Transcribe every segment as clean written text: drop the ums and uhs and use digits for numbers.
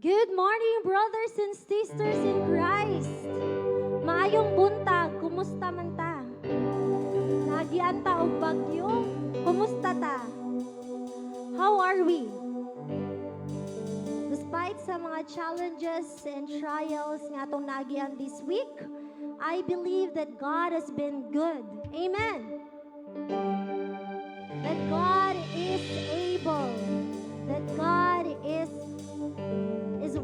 Good morning, brothers and sisters in Christ. Maayong buntag, kumusta man ta? Nagian ta og bagyo, kumusta ta? How are we? Despite sa mga challenges and trials nga atong nagian this week, I believe that God has been good. Amen. That God is able. That God is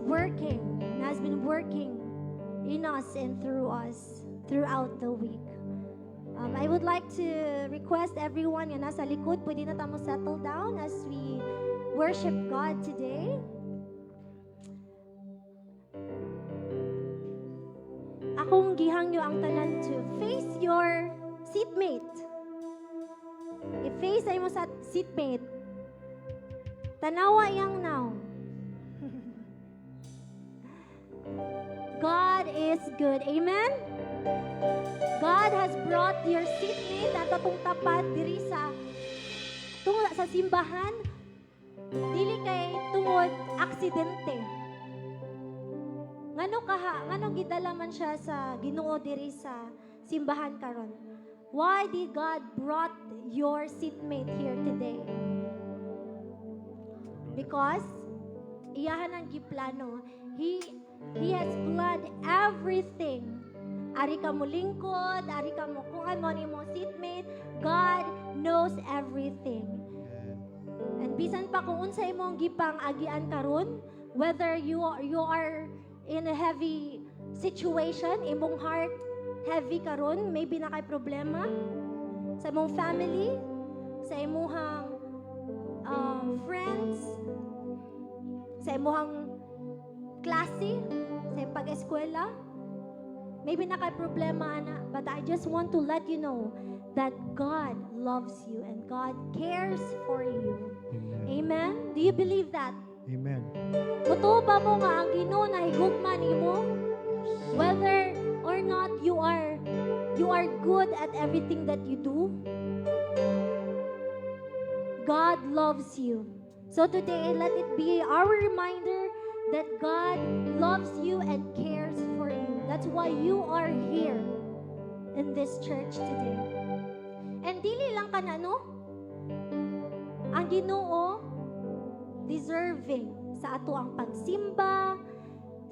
working and has been working in us and through us throughout the week. I would like to request everyone yung nasa likod, pwede na tamo settle down as we worship God today. Akong gihangyo ang tanan to face your seatmate. I-face ay mo sa seatmate. Tanawa yang now. God is good. Amen? God has brought your seatmate at atong tapat diri sa simbahan. Dili kay tungod aksidente. Ngano gidala man siya sa Ginoo diri sa simbahan karon? Why did God brought your seatmate here today? Because iyahan ang giplano. He has planned everything. Ari ka mo lingkod, ari ka mo kung ano ni mo seatmate, God knows everything. And bisan pa kung unsay imong gipang agian karon, whether you are in a heavy situation, imong heart heavy karon, maybe na kay problema sa imong family, sa imong friends, sa imong klase, sa pag-eskwela, maybe na kay problema na, but I just want to let you know that God loves you and God cares for you. Amen? Do you believe that? Amen. Totoo ba mo nga ang Ginoo na higugma nimo? Whether or not you are good at everything that you do, God loves you. So today, let it be our reminder that God loves you and cares for you. That's why you are here in this church today. And dili lang ka na, no? Ang Ginoo deserving sa ato ang pagsimba,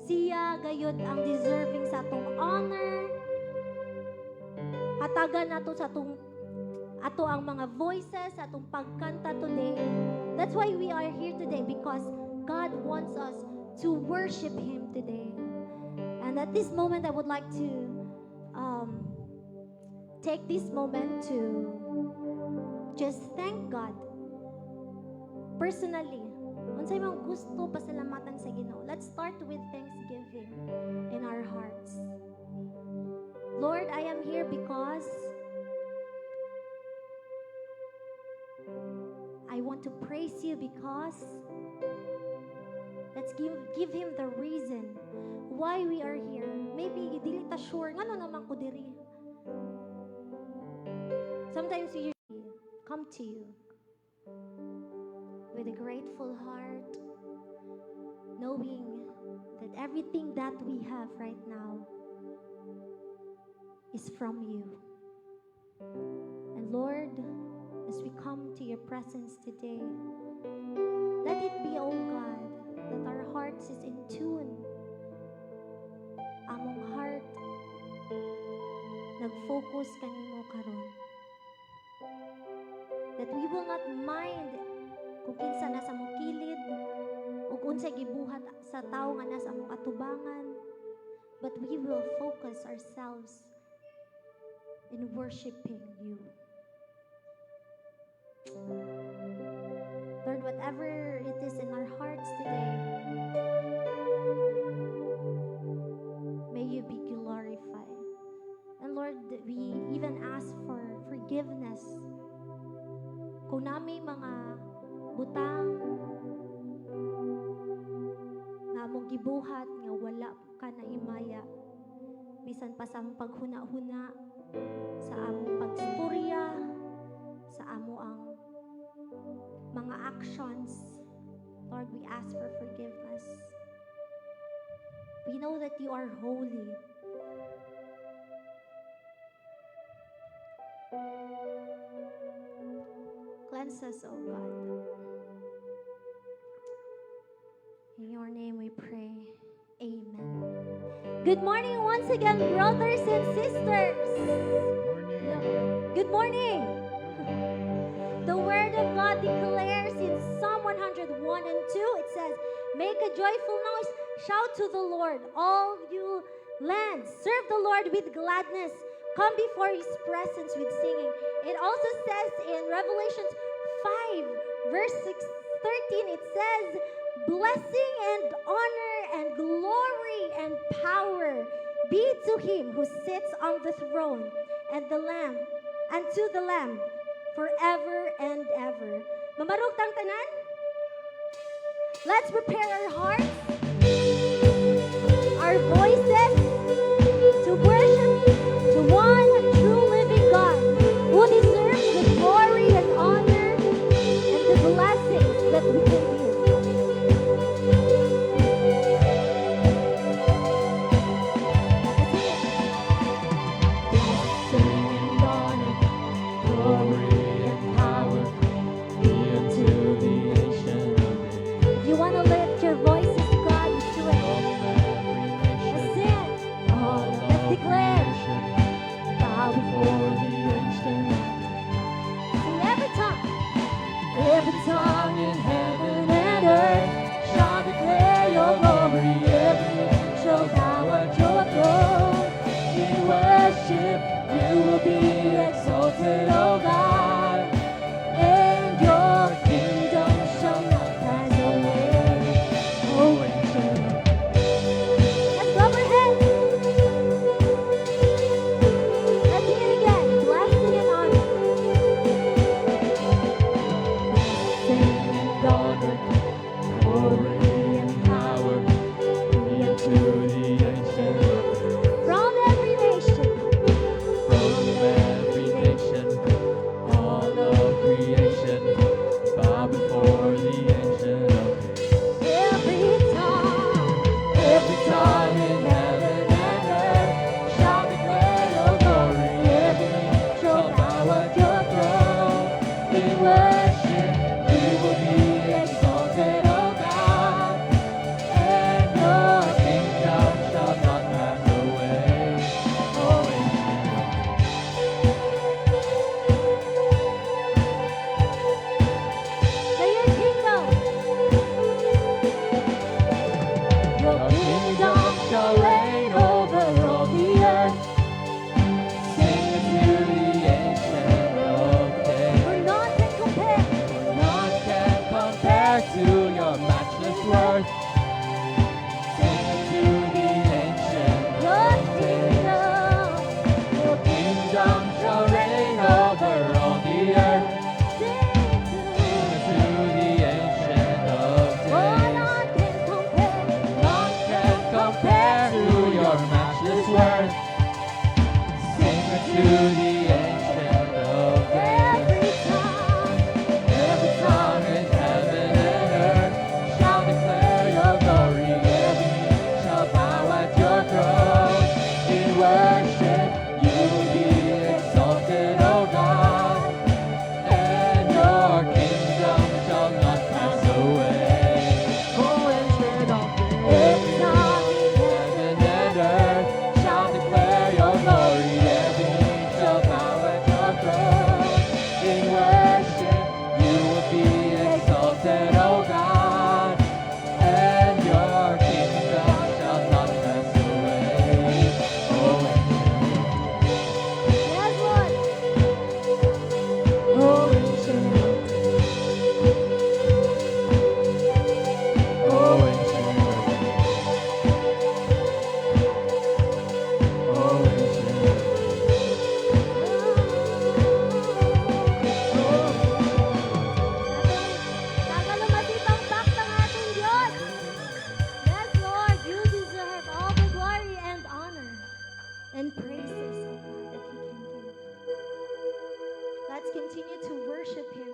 siya gayud ang deserving sa atong honor. Hatagan nato sa ato ang mga voices, atong pagkanta today. That's why we are here today, because God wants us to worship Him today. And at this moment, I would like to take this moment to just thank God personally. Unsay mong gusto pasalamatan sa Ginoo. Let's start with thanksgiving in our hearts. Lord, I am here because I want to praise you, because let's give Him the reason why we are here. Maybe dili ta sure ngano naman ko diri. Sometimes we come to you with a grateful heart, knowing that everything that we have right now is from you. And Lord, as we come to your presence today, let it be, oh God, that our hearts is in tune. Among heart nag-focus kanimo karon. That we will not mind kung kinsa nasa mong kilid ug unsay gibuhat sa tawo nga nasa among atubangan, but we will focus ourselves in worshiping you. Lord, whatever it is in our hearts today, may you be glorified. And Lord, we even ask for forgiveness. Kung nami mga butang nga among gibuhat nga wala ka na himaya, bisan pa sa among paghuna-huna, sa among pagstorya, sa amo ang mga actions, Lord, we ask for forgiveness. We know that you are holy. Cleanse us, O God. In your name we pray. Amen. Good morning once again, brothers and sisters. Good morning. The word of God declares in Psalm 101 and 2, it says, make a joyful noise, shout to the Lord, all you lands. Serve the Lord with gladness. Come before his presence with singing. It also says in Revelation 5, verse 13, it says, blessing and honor and glory and power be to him who sits on the throne and the Lamb, and to the Lamb, forever and ever. Mamarog tang tanan? Let's prepare our hearts, our voices, to worship the one true living God, who deserves the glory and honor and the blessings that we can give. Every tongue in heaven and earth shall declare your glory. Every knee shall bow at your throne. In worship, you will be exalted, O God, and your kingdom shall not pass away. Oh, angel. Let's clap our hands. Let's sing it again. Blessing and honor. And praises, oh God, that we can give. Let's continue to worship him.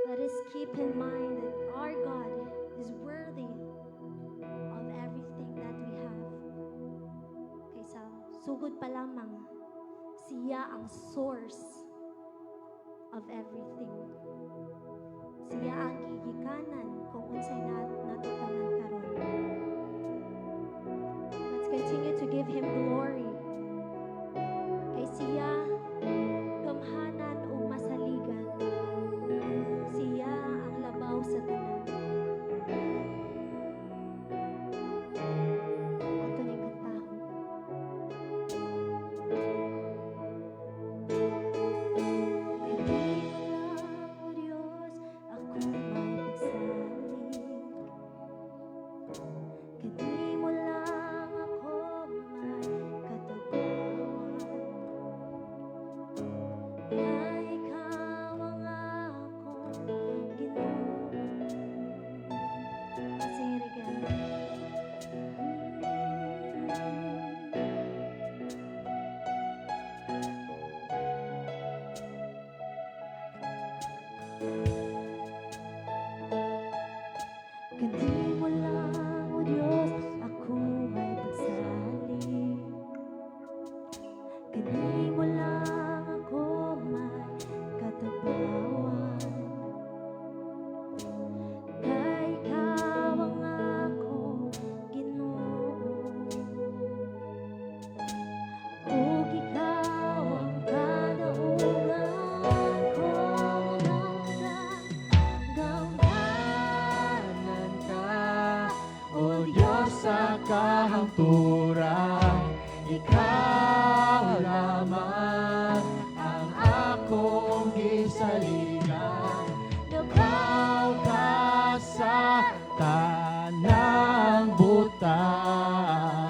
Let us keep in mind that our God is worthy of everything that we have. Kaysa sugod pa lamang, siya ang source of everything. Siya ang gigikanan kung unsay natutunan karon. Let's continue to give Him glory. Kay siya gamhanan o masaligan. Siya ang labaw sa tanan. Ato ning kantahon. Kadi mo lang ako may katagawan. Kay ikaw ang akong Ginoo. Sing it again. Kadi mo lang, O Diyos, ako may pagsalig. Kadi mo lang ako may katabawan. Kay ikaw ang akong Ginoo. Ug ikaw ang kadaungan kong hanggan. Gawhanan ka, O Diyos sa kahangturan. Ikaw lamang ang akong gisaligan. Labaw ka sa tanang butang.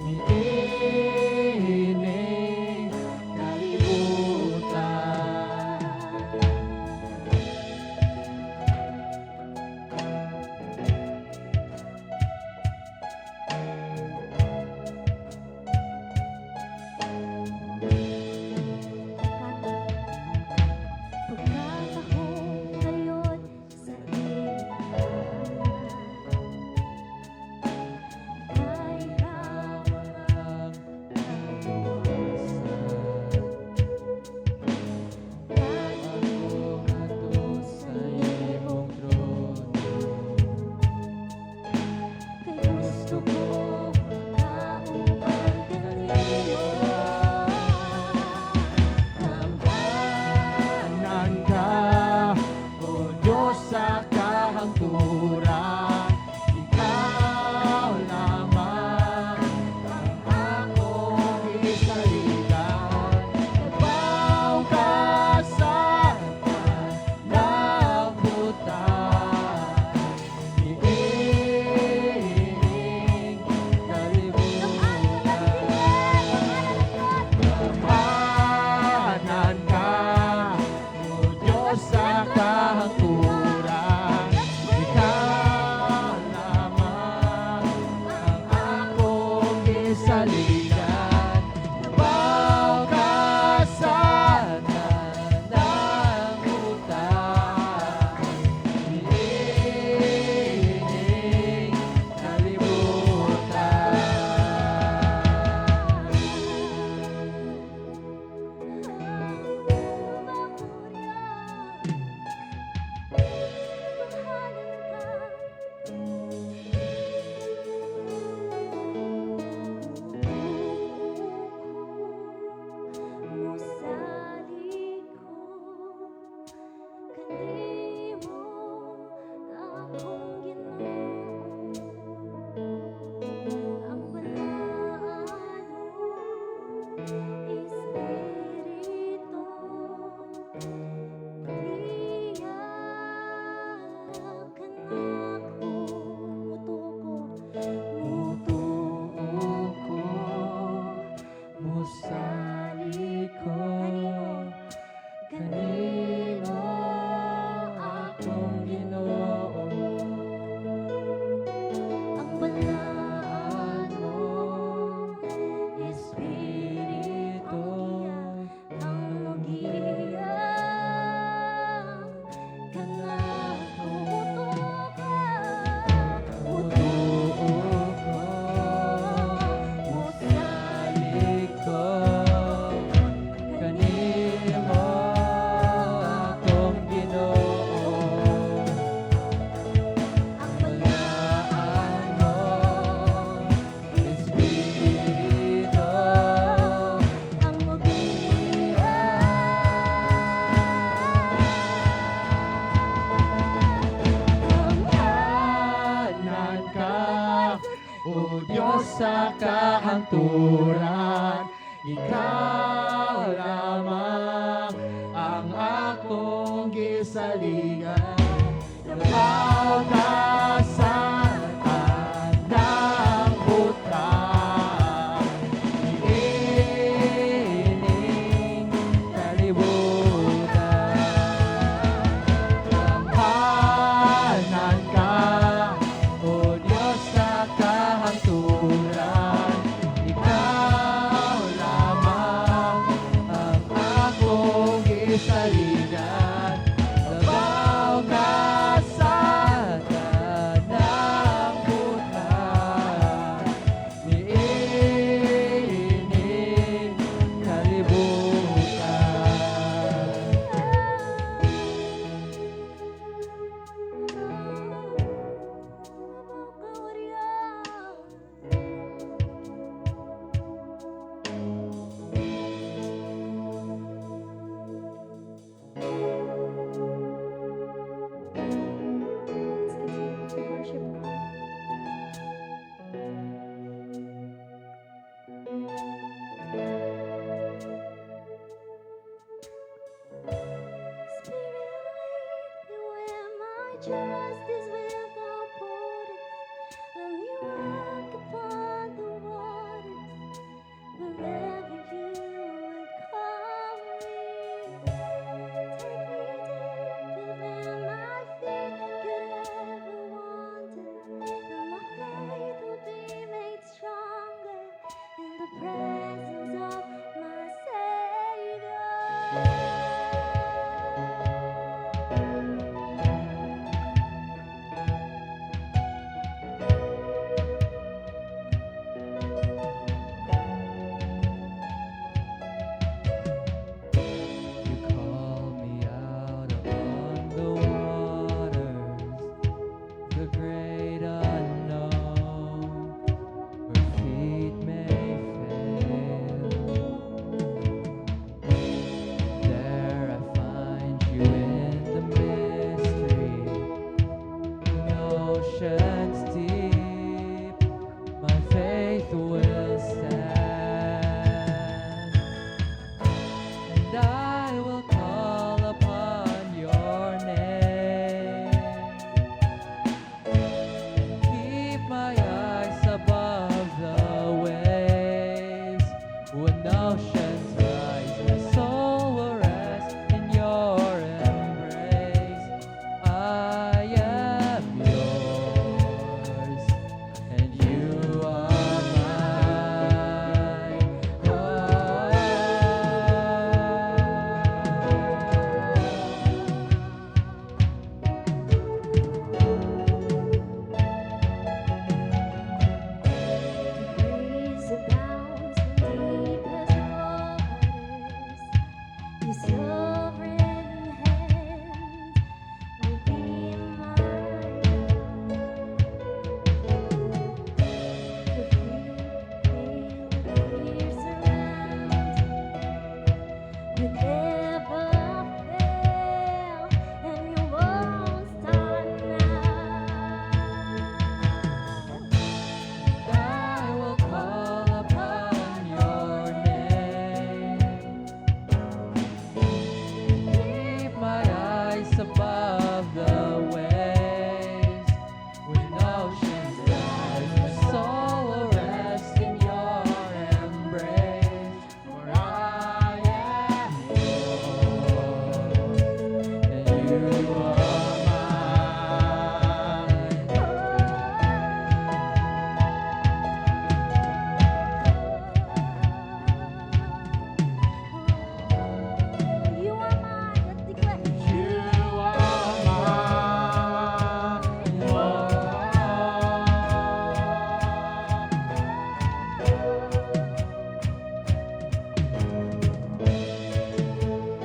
Niining kalibutan. sa kahangturan. Ikaw lamang ang akong gisalingan. Labaw ka sa tanang butang, iining kalibutan. Lamhanan ka, O Diyos sa kahangturan. Ikaw lamang ang akong gisalingan. Labaw ka sa tanang butang, iining kalibutan. Worship God. Where my trust is without borders, when you walk upon the waters, wherever you would call me. Take me deeper than my feet could ever wander, and my faith will be made stronger in the presence of my Savior. You call me out upon the waters, the great unknown, where feet may fail. There I find you in the mystery, in oceans deep. My faith will stand. And I will call upon your name. Keep my eyes above the waves. When oceans rise, my soul will rest in your embrace. I am yours, and you are mine. Grace abounds in deepest waters. Your sovereign hand will be mine. The freedom years around could never fail, and you won't start now. I will call upon your name. Keep my eyes above the waves. When oceans rise, my soul will rest in your embrace. For I am yours, and you are You are mine. Let's declare. You are mine.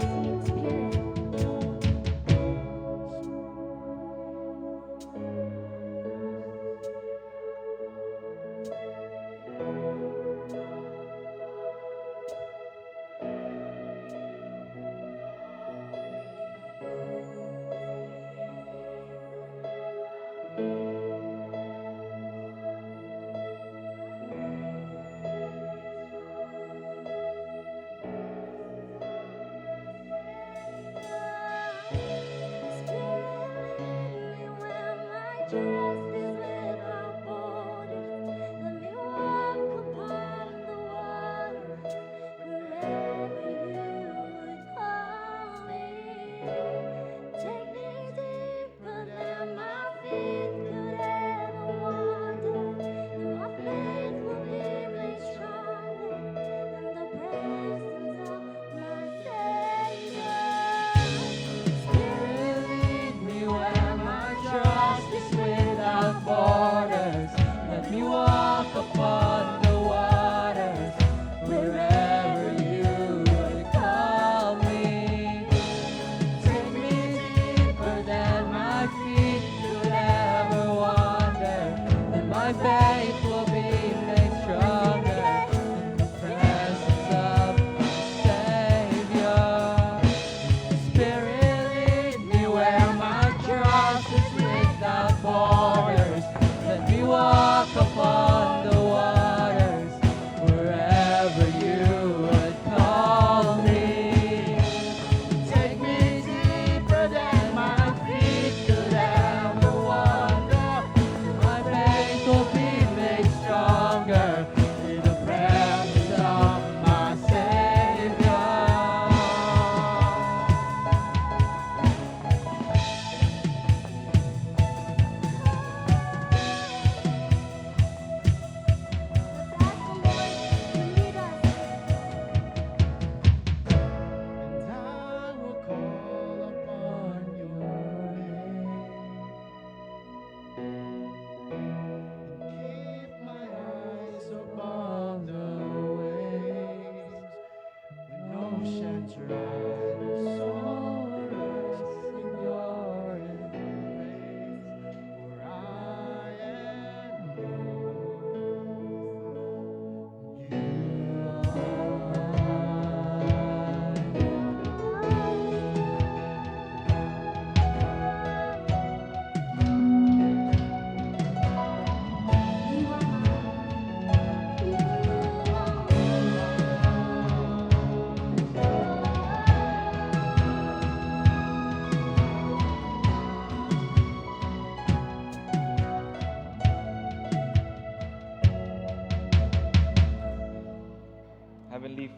Sing in spirit.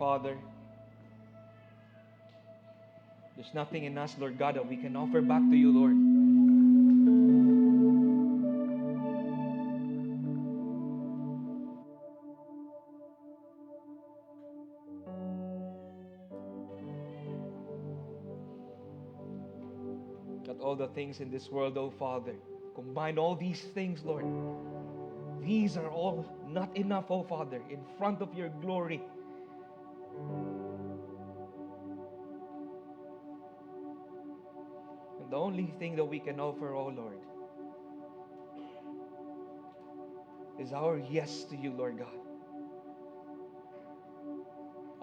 Father, there's nothing in us, Lord God, that we can offer back to you, Lord. That all the things in this world, oh Father, combine all these things, Lord. These are all not enough, oh Father, in front of your glory. And the only thing that we can offer, oh Lord, is our yes to you, Lord God.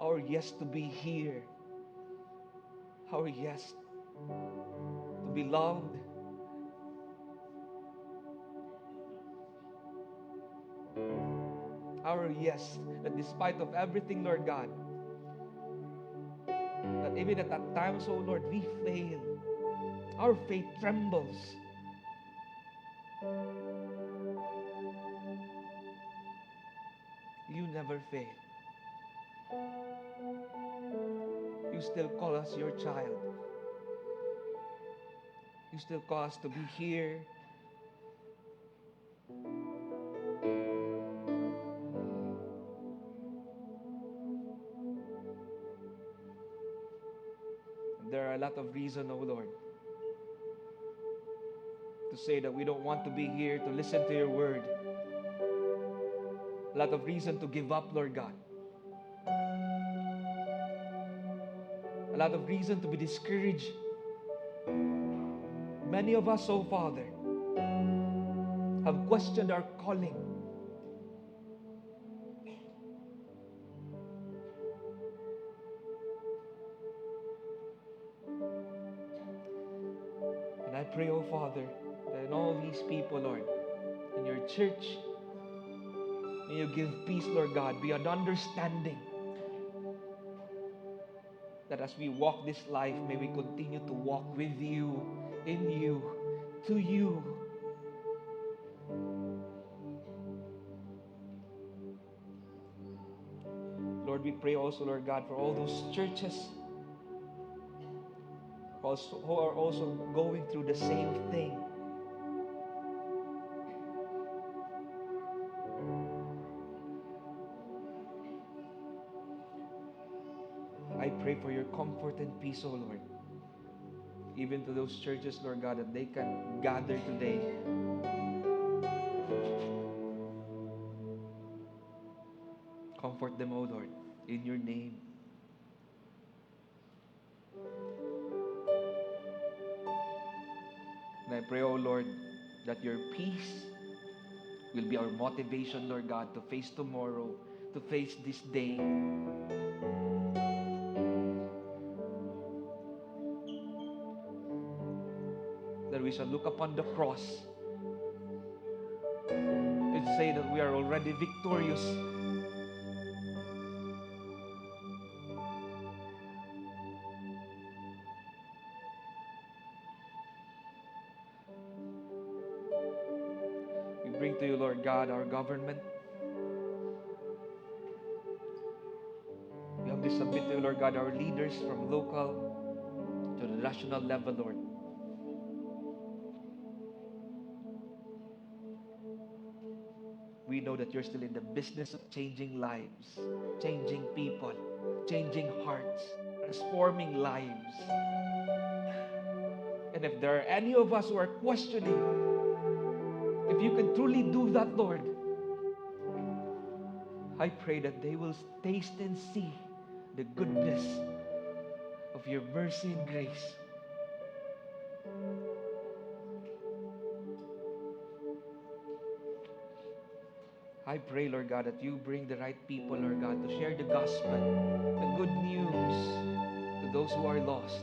Our yes to be here. Our yes to be loved. Our yes, that despite of everything, Lord God, that even at that times, oh Lord, we fail. Our faith trembles. You never fail. You still call us your child. You still call us to be here. And there are a lot of reasons, oh Lord, to say that we don't want to be here to listen to your word. A lot of reason to give up, Lord God. A lot of reason to be discouraged. Many of us, oh Father, have questioned our calling. And I pray, oh Father, that in all these people, Lord, in your church, may you give peace, Lord God, beyond understanding. That as we walk this life, may we continue to walk with you, in you, to you. Lord, we pray also, Lord God, for all those churches who are also going through the same thing. I pray for your comfort and peace, O Lord. Even to those churches, Lord God, that they can gather today. Comfort them, O Lord, in your name. And I pray, O Lord, that your peace will be our motivation, Lord God, to face tomorrow, to face this day. That we shall look upon the cross and say that we are already victorious. We bring to you, Lord God, our government. We humbly submit to you, Lord God, our leaders from local to the national level, Lord. We know that you're still in the business of changing lives, changing people, changing hearts, transforming lives. And if there are any of us who are questioning if you can truly do that, Lord, I pray that they will taste and see the goodness of your mercy and grace. I pray, Lord God, that you bring the right people, Lord God, to share the gospel, the good news to those who are lost.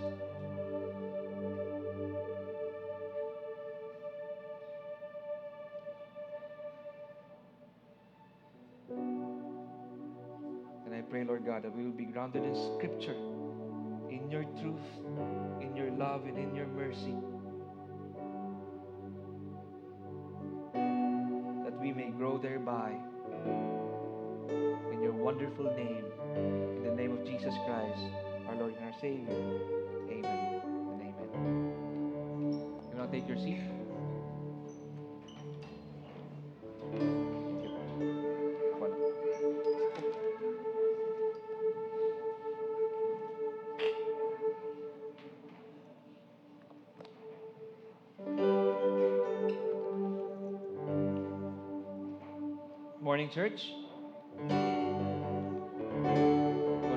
And I pray, Lord God, that we will be grounded in Scripture, in your truth, in your love, and in your mercy. That we may grow thereby in your wonderful name. In the name of Jesus Christ, our Lord and our Savior. Amen and amen. You now take your seat. Morning, church. Good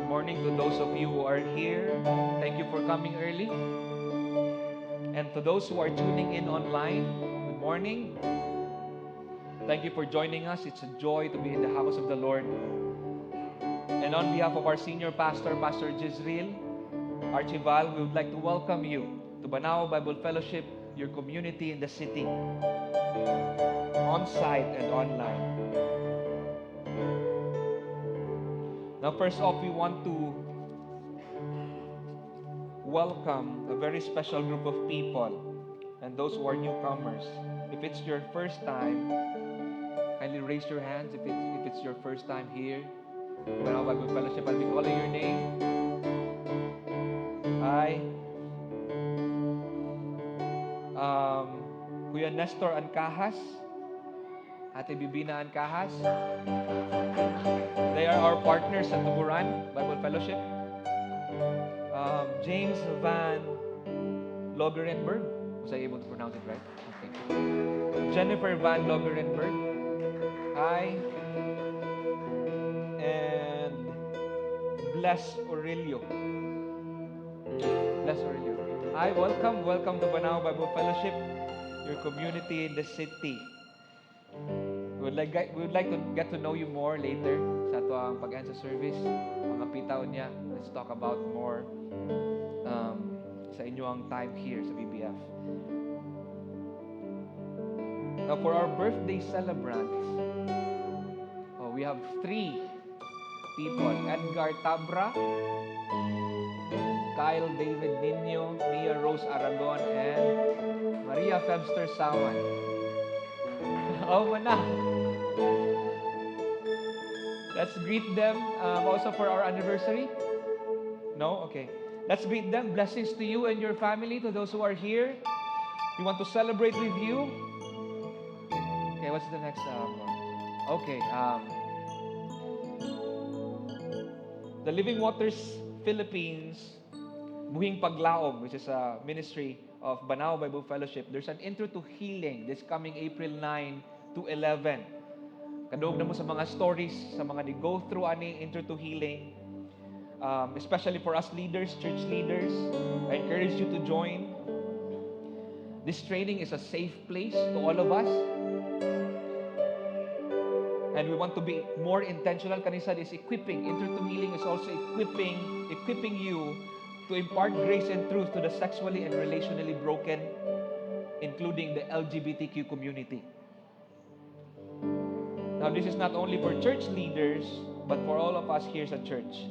morning to those of you who are here. Thank you for coming early. And to those who are tuning in online, good morning. Thank you for joining us. It's a joy to be in the house of the Lord. And on behalf of our senior pastor, Pastor Jezreel Archival, we would like to welcome you to Banao Bible Fellowship, your community in the city, on-site and online. Now, first off, we want to welcome a very special group of people and those who are newcomers. If it's your first time, kindly raise your hands if it's your first time here. Banao Bible Fellowship, I'll be calling your name. Hi. Kuya Nestor Ancahas, Ate Bibina Ancahas. They are our partners at Tuburan Bible Fellowship. James Van Logerenberg. Was I able to pronounce it right? Okay. Jennifer Van Logerenberg. Hi. And Bless Aurelio. Bless Aurelio. Hi, welcome. Welcome to Banao Bible Fellowship, your community in the city. We would like to get to know you more later sa ato ang pag-end sa service. Mga pitaw niya. Let's talk about more sa inyo ang time here sa BBF. Now, for our birthday celebrants, we have 3 people. Edgar Tabra, Kyle David Nino, Mia Rose Aragon, and Maria Febster Sawan. Oh, mana. Let's greet them also for our anniversary. No? Okay. Let's greet them. Blessings to you and your family, to those who are here. We want to celebrate with you. Okay, what's the next one? Okay. The Living Waters Philippines Buhing Paglaom, which is a ministry of Banao Bible Fellowship. There's an Intro to Healing this coming April 9 to 11. Kadug na mo sa mga stories, sa mga ni-go through ani Intro to Healing. Especially for us leaders, church leaders, I encourage you to join. This training is a safe place to all of us. And we want to be more intentional. Kanisa is equipping. Intro to Healing is also equipping you to impart grace and truth to the sexually and relationally broken, including the LGBTQ community. Now, this is not only for church leaders, but for all of us here at church,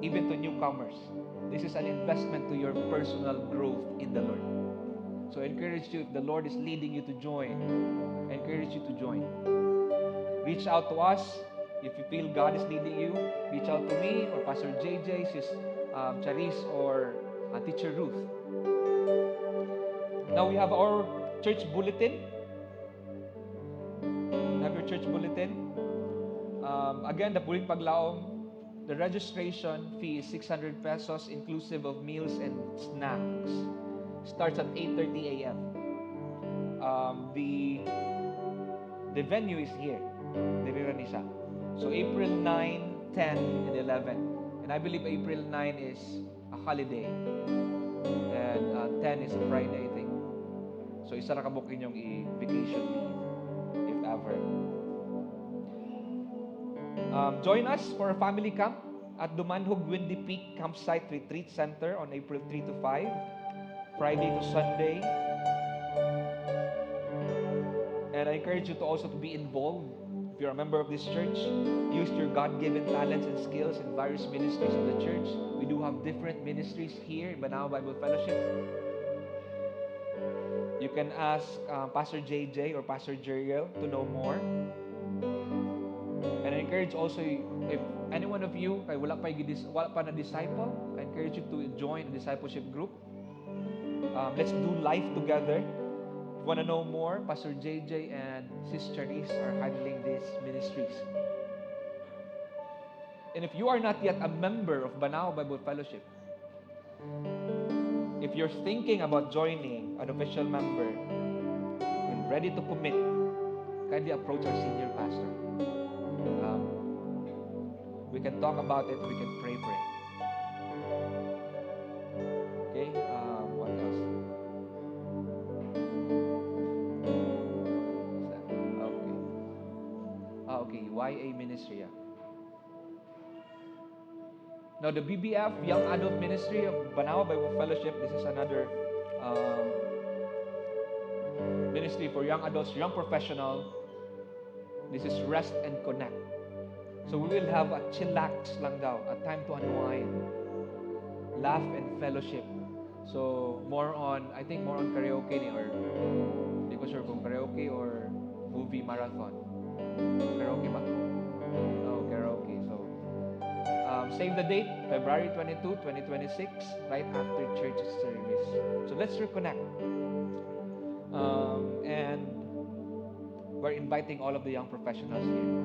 even to newcomers. This is an investment to your personal growth in the Lord. So I encourage you, if the Lord is leading you to join, I encourage you to join. Reach out to us. If you feel God is leading you, reach out to me or Pastor JJ, Sis Charis, or Teacher Ruth. Now we have our church bulletin. Have your church bulletin. Again, the Buhing Paglaom, the registration fee is 600 pesos inclusive of meals and snacks. Starts at 8:30 a.m. The venue is here. Diriranisa. So April 9, 10, and 11. And I believe April 9 is a holiday. And 10 is a Friday, I think. So isa ra kabuk inyong vacation leave, if ever. Join us for a family camp at Dumanhog Windy Peak Campsite Retreat Center on April 3 to 5, Friday to Sunday. And I encourage you to also to be involved. If you're a member of this church, use your God-given talents and skills in various ministries of the church. We do have different ministries here in Banao Bible Fellowship. You can ask Pastor JJ or Pastor Jeriel to know more. And I encourage also, if any one of you kay wala pa na disciple, I encourage you to join a discipleship group. Let's do life together. If you want to know more, Pastor JJ and Sister Charisse are handling these ministries. And if you are not yet a member of Banao Bible Fellowship, if you're thinking about joining an official member and ready to commit, kindly approach our senior pastor. We can talk about it. We can pray for it. Okay. What else? Okay. YA ministry. Yeah. Now the BBF, Young Adult Ministry of Banao Bible Fellowship. This is another ministry for young adults, young professional. This is Rest and Connect. So we will have a chillax lang daw, a time to unwind, laugh and fellowship. So I think more on karaoke or hindi ko sure kung karaoke or movie marathon. Karaoke ba? Oh, karaoke. So save the date, February 22, 2026, right after church service. So let's reconnect. And we're inviting all of the young professionals here.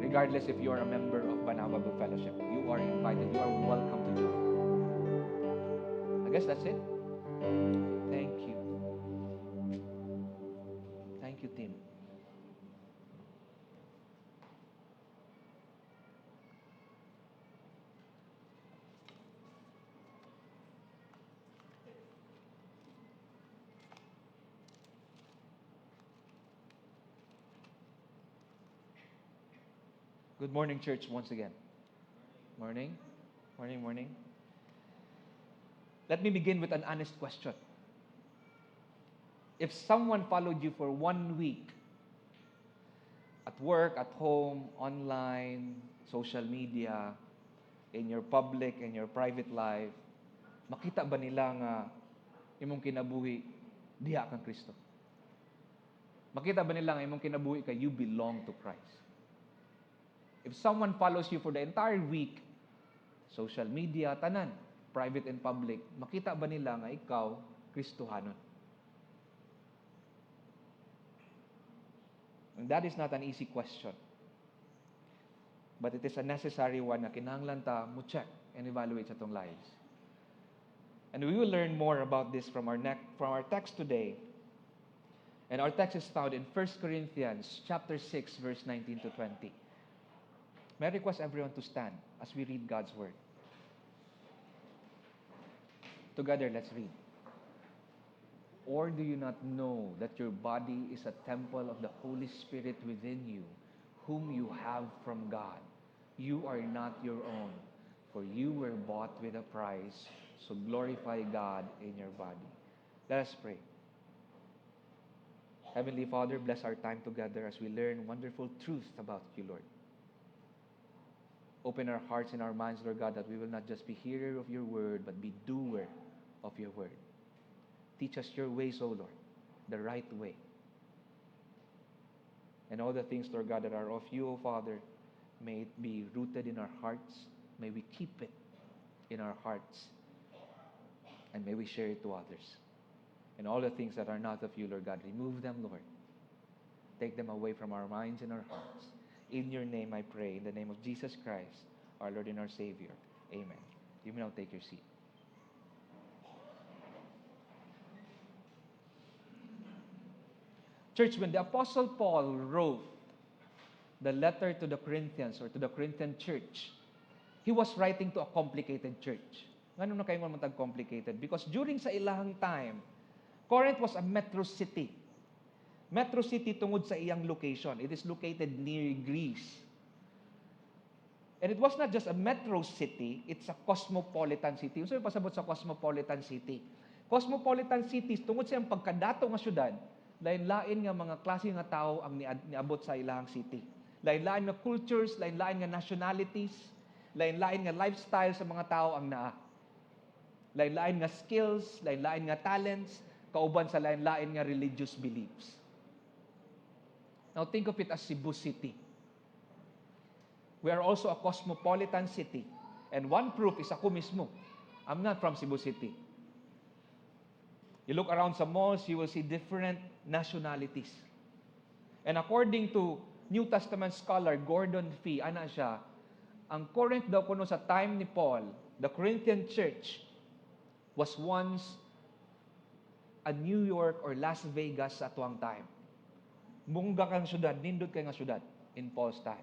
Regardless if you are a member of Banao Bible Fellowship, you are invited, you are welcome to join. I guess that's it. Thank you. Thank you, Tim. Good morning, church, once again. Morning. Morning. Let me begin with an honest question. If someone followed you for 1 week, at work, at home, online, social media, in your public and your private life, makita ba nila nga imong kinabuhi diha kang Kristo? Makita ba nila nga imong kinabuhi kay you belong to Christ? If someone follows you for the entire week, social media, tanan, private and public, makita ba nila nga ikaw, Kristohanon? And that is not an easy question. But it is a necessary one na kinahanglan ta mo check and evaluate sa tong lives. And we will learn more about this from our text today. And our text is found in 1 Corinthians chapter 6, verse 19 to 20. May I request everyone to stand as we read God's Word. Together, let's read. Or do you not know that your body is a temple of the Holy Spirit within you, whom you have from God? You are not your own, for you were bought with a price, so glorify God in your body. Let us pray. Heavenly Father, bless our time together as we learn wonderful truths about you, Lord. Open our hearts and our minds, Lord God, that we will not just be hearer of your word, but be doer of your word. Teach us your ways, O Lord, the right way. And all the things, Lord God, that are of you, O Father, may it be rooted in our hearts. May we keep it in our hearts. And may we share it to others. And all the things that are not of you, Lord God, remove them, Lord. Take them away from our minds and our hearts. In your name I pray, in the name of Jesus Christ, our Lord and our Savior. Amen. You may now take your seat. Church, when the Apostle Paul wrote the letter to the Corinthians or to the Corinthian church, he was writing to a complicated church. Ngano na kayo matag complicated? Because during sa ilahang time, Corinth was a metro city. Metro city tungod sa iyang location. It is located near Greece. And it was not just a metro city, it's a cosmopolitan city. Unsa may pasabot sa cosmopolitan city? Cosmopolitan cities tungod sa iyang pagkadato nga syudad, lain-lain nga mga klase nga tao ang niabot sa ilahang city. Lain-lain nga cultures, lain-lain nga nationalities, lain-lain nga lifestyle sa mga tao ang naa. Lain-lain nga skills, lain-lain nga talents, kauban sa lain-lain nga religious beliefs. Now think of it as Cebu City. We are also a cosmopolitan city. And one proof is ako mismo. I'm not from Cebu City. You look around sa malls, you will see different nationalities. And according to New Testament scholar Gordon Fee, ana siya, ang Corinth daw kuno sa time ni Paul, the Corinthian church was once a New York or Las Vegas sa atuang time. Mungga kang syudad, nindot kay nga syudad in Paul's time.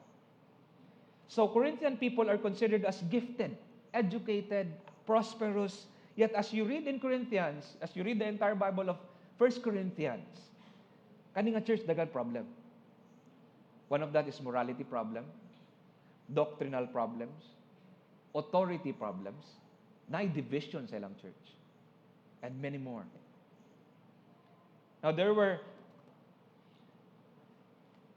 So Corinthian people are considered as gifted, educated, prosperous. Yet as you read in Corinthians, as you read the entire Bible of 1 Corinthians, kani nga church daghang problem. One of that is morality problem, doctrinal problems, authority problems, division sa ilang church, and many more. Now there were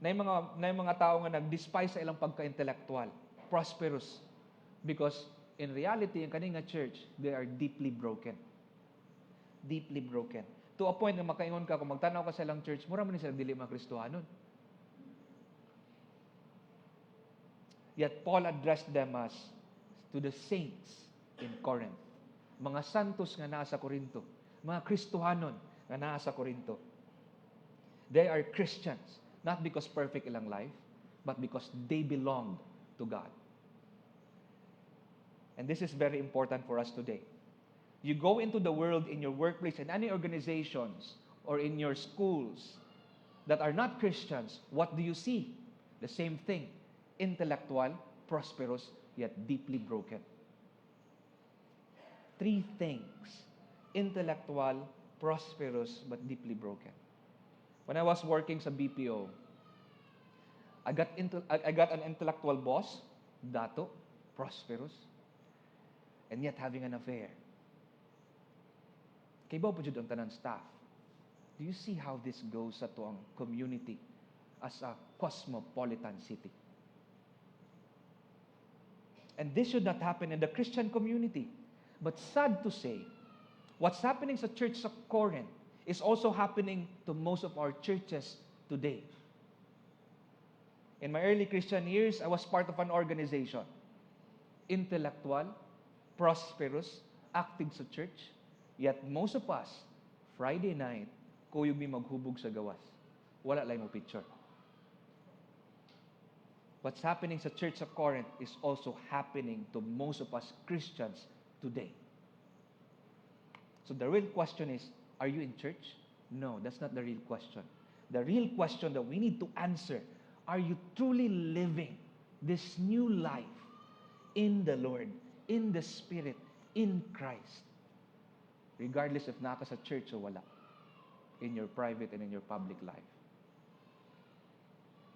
na yung mga tao nga nag-despise sa ilang pagka-intellectual, prosperous, because in reality, ang kaninga church, they are deeply broken. Deeply broken. To a point na makaingon ka, kung magtanaw ka sa ilang church, mura man sila dili mga Kristohanon. Yet Paul addressed them as to the saints in Corinth. Mga santos nga naa sa Korinto. Mga Kristohanon nga naa sa Korinto. They are Christians. Not because perfect ilang life, but because they belong to God. And this is very important for us today. You go into the world, in your workplace, in any organizations, or in your schools that are not Christians, what do you see? The same thing. Intellectual, prosperous, yet deeply broken. Three things. Intellectual, prosperous, but deeply broken. When I was working sa BPO, I got an intellectual boss, dato, prosperous, and yet having an affair. Kay ba po jud ang tanan staff? Do you see how this goes sa tuang community as a cosmopolitan city? And this should not happen in the Christian community. But sad to say, what's happening sa church sa Corinth is also happening to most of our churches today. In my early Christian years, I was part of an organization. Intellectual, prosperous, active sa church. Yet most of us, Friday night, kuyog mi maghubog sa gawas. Wala lang mo picture. What's happening sa church sa Corinth is also happening to most of us Christians today. So the real question is, are you in church? No, that's not the real question. The real question that we need to answer, are you truly living this new life in the Lord, in the Spirit, in Christ? Regardless if naka sa church o wala, in your private and in your public life.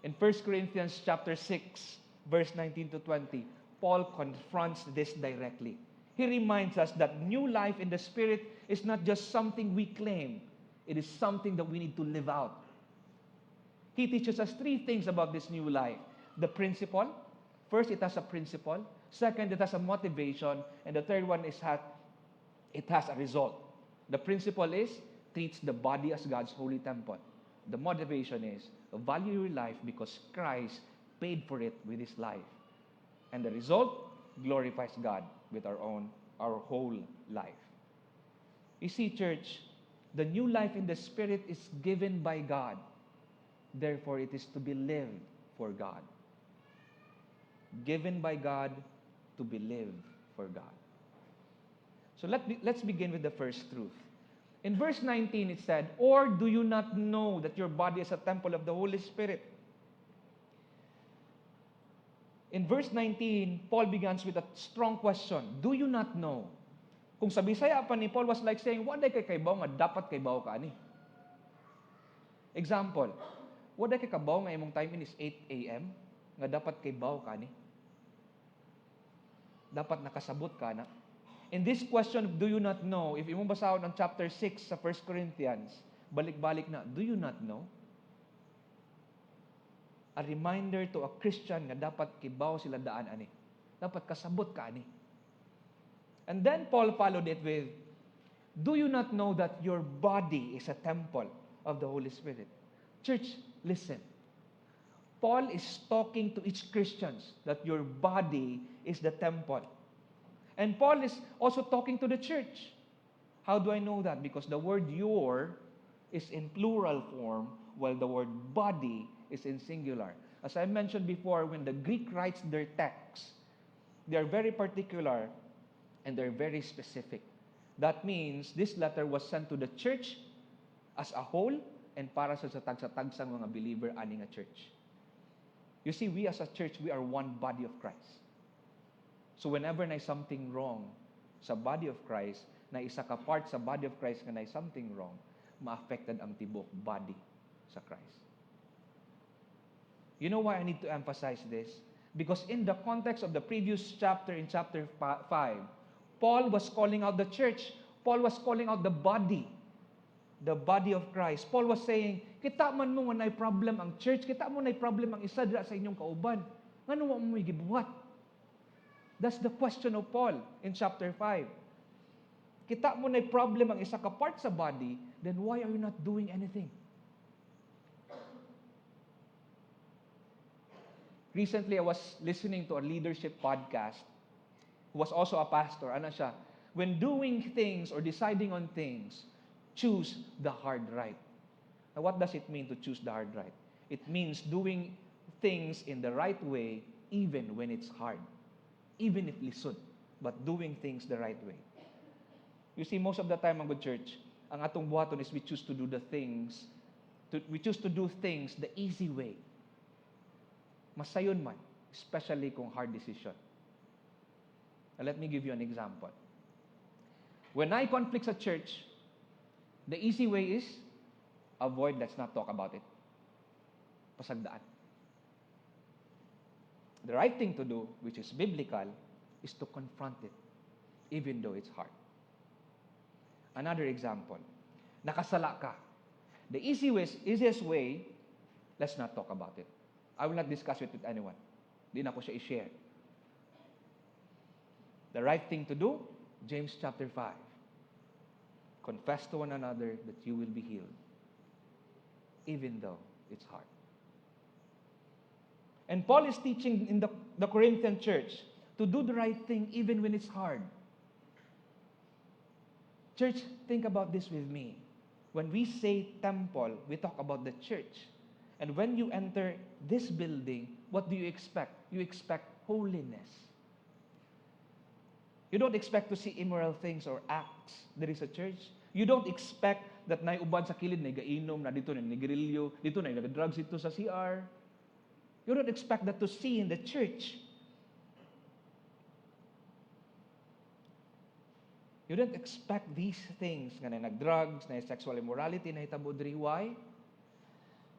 In 1 Corinthians chapter 6, verse 19 to 20, Paul confronts this directly. He reminds us that new life in the Spirit is not just something we claim. It is something that we need to live out. He teaches us three things about this new life. The principle. First, it has a principle. Second, it has a motivation. And the third one is it has a result. The principle is, treats the body as God's holy temple. The motivation is, value your life because Christ paid for it with His life. And the result glorifies God with our whole life. You see, church, the new life in the Spirit is given by God. Therefore, it is to be lived for God. Given by God to be lived for God. So let's begin with the first truth. In verse 19, it said, "Or do you not know that your body is a temple of the Holy Spirit?" In verse 19, Paul begins with a strong question. Do you not know? Kung sa Bisaya pa ni Paul was like saying, waday kay kaybaw nga dapat kaybaw ka ani. Example, waday kay kabaw nga imong time is 8 a.m. nga dapat kaybaw ka ani. Dapat nakasabot ka na. In this question, do you not know? If imong basahon ang chapter 6 sa 1 Corinthians, balik-balik na, do you not know? A reminder to a Christian nga dapat kibaw sila daan ani. Dapat kasabot ka ani. And then Paul followed it with, do you not know that your body is a temple of the Holy Spirit? Church, listen. Paul is talking to each Christians that your body is the temple. And Paul is also talking to the church. How do I know that? Because the word your is in plural form, while the word body is in singular. As I mentioned before, when the Greek writes their text, they are very particular and they're very specific. That means this letter was sent to the church as a whole and para sa tagsa-tagsang mga believer aning a church. You see, we as a church, we are one body of Christ. So whenever na something wrong sa body of Christ, na isa ka part sa body of Christ nga na something wrong, ma-affected ang tibok body sa Christ. You know why I need to emphasize this? Because in the context of the previous chapter, in chapter 5, Paul was calling out the church. Paul was calling out the body of Christ. Paul was saying, kita man mo nga na problem ang church, kita mo na problem ang isa dira sa inyong kauban. Ngano mo mo gibuhat? That's the question of Paul in chapter 5. Kita mo na problem ang isa ka part sa body, then why are you not doing anything? Recently, I was listening to a leadership podcast who was also a pastor. Ano siya? When doing things or deciding on things, choose the hard right. Now, what does it mean to choose the hard right? It means doing things in the right way even when it's hard. Even if lisod, but doing things the right way. You see, most of the time, ang good church, ang atong buhaton is we choose to do the things, we choose to do things the easy way. Masayon man, especially kung hard decision. Now, let me give you an example. When I conflict sa church, the easy way is avoid, let's not talk about it. Pasagdaan. The right thing to do, which is biblical, is to confront it, even though it's hard. Another example, nakasala ka. The easiest way, let's not talk about it. I will not discuss it with anyone. Di na ko siya i-share. The right thing to do, James chapter 5. Confess to one another that you will be healed, even though it's hard. And Paul is teaching in the Corinthian church to do the right thing even when it's hard. Church, think about this with me. When we say temple, we talk about the church. And when you enter this building, what do you expect? You expect holiness. You don't expect to see immoral things or acts. There is a church. You don't expect that naiubad sa kilid, nagainom, na dito na nagrilyo, dito na nag-drugs dito sa CR. You don't expect that to see in the church. You don't expect these things, nga na nag-drugs, na sexual immorality, na hitabudri. Why?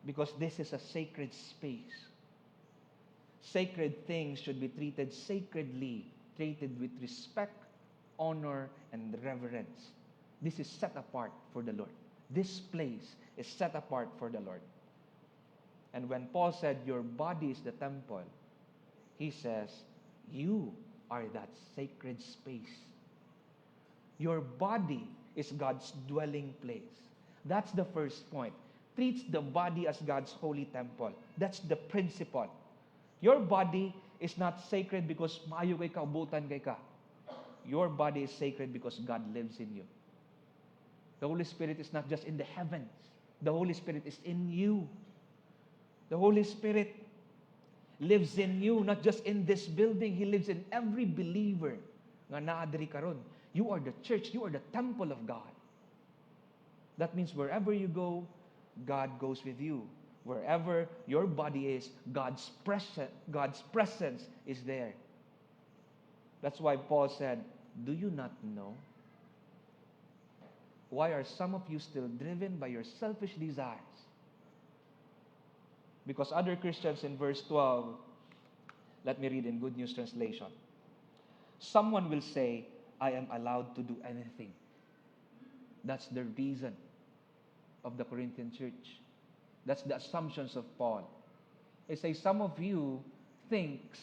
Because this is a sacred space. Sacred things should be treated sacredly, treated with respect, honor, and reverence. This is set apart for the Lord. This place is set apart for the Lord. And when Paul said, your body is the temple, he says, you are that sacred space. Your body is God's dwelling place. That's the first point. Treats the body as God's holy temple. That's the principle. Your body is not sacred because maayo kay ka, ubutan kay ka. Your body is sacred because God lives in you. The Holy Spirit is not just in the heavens. The Holy Spirit is in you. The Holy Spirit lives in you, not just in this building. He lives in every believer nga naa diri karon. You are the church. You are the temple of God. That means wherever you go, God goes with you. Wherever your body is, God's presence is there. That's why Paul said, do you not know? Why are some of you still driven by your selfish desires? Because other Christians in verse 12, let me read in Good News Translation. Someone will say, I am allowed to do anything. That's the reason of the Corinthian church. That's the assumptions of Paul. He says, some of you thinks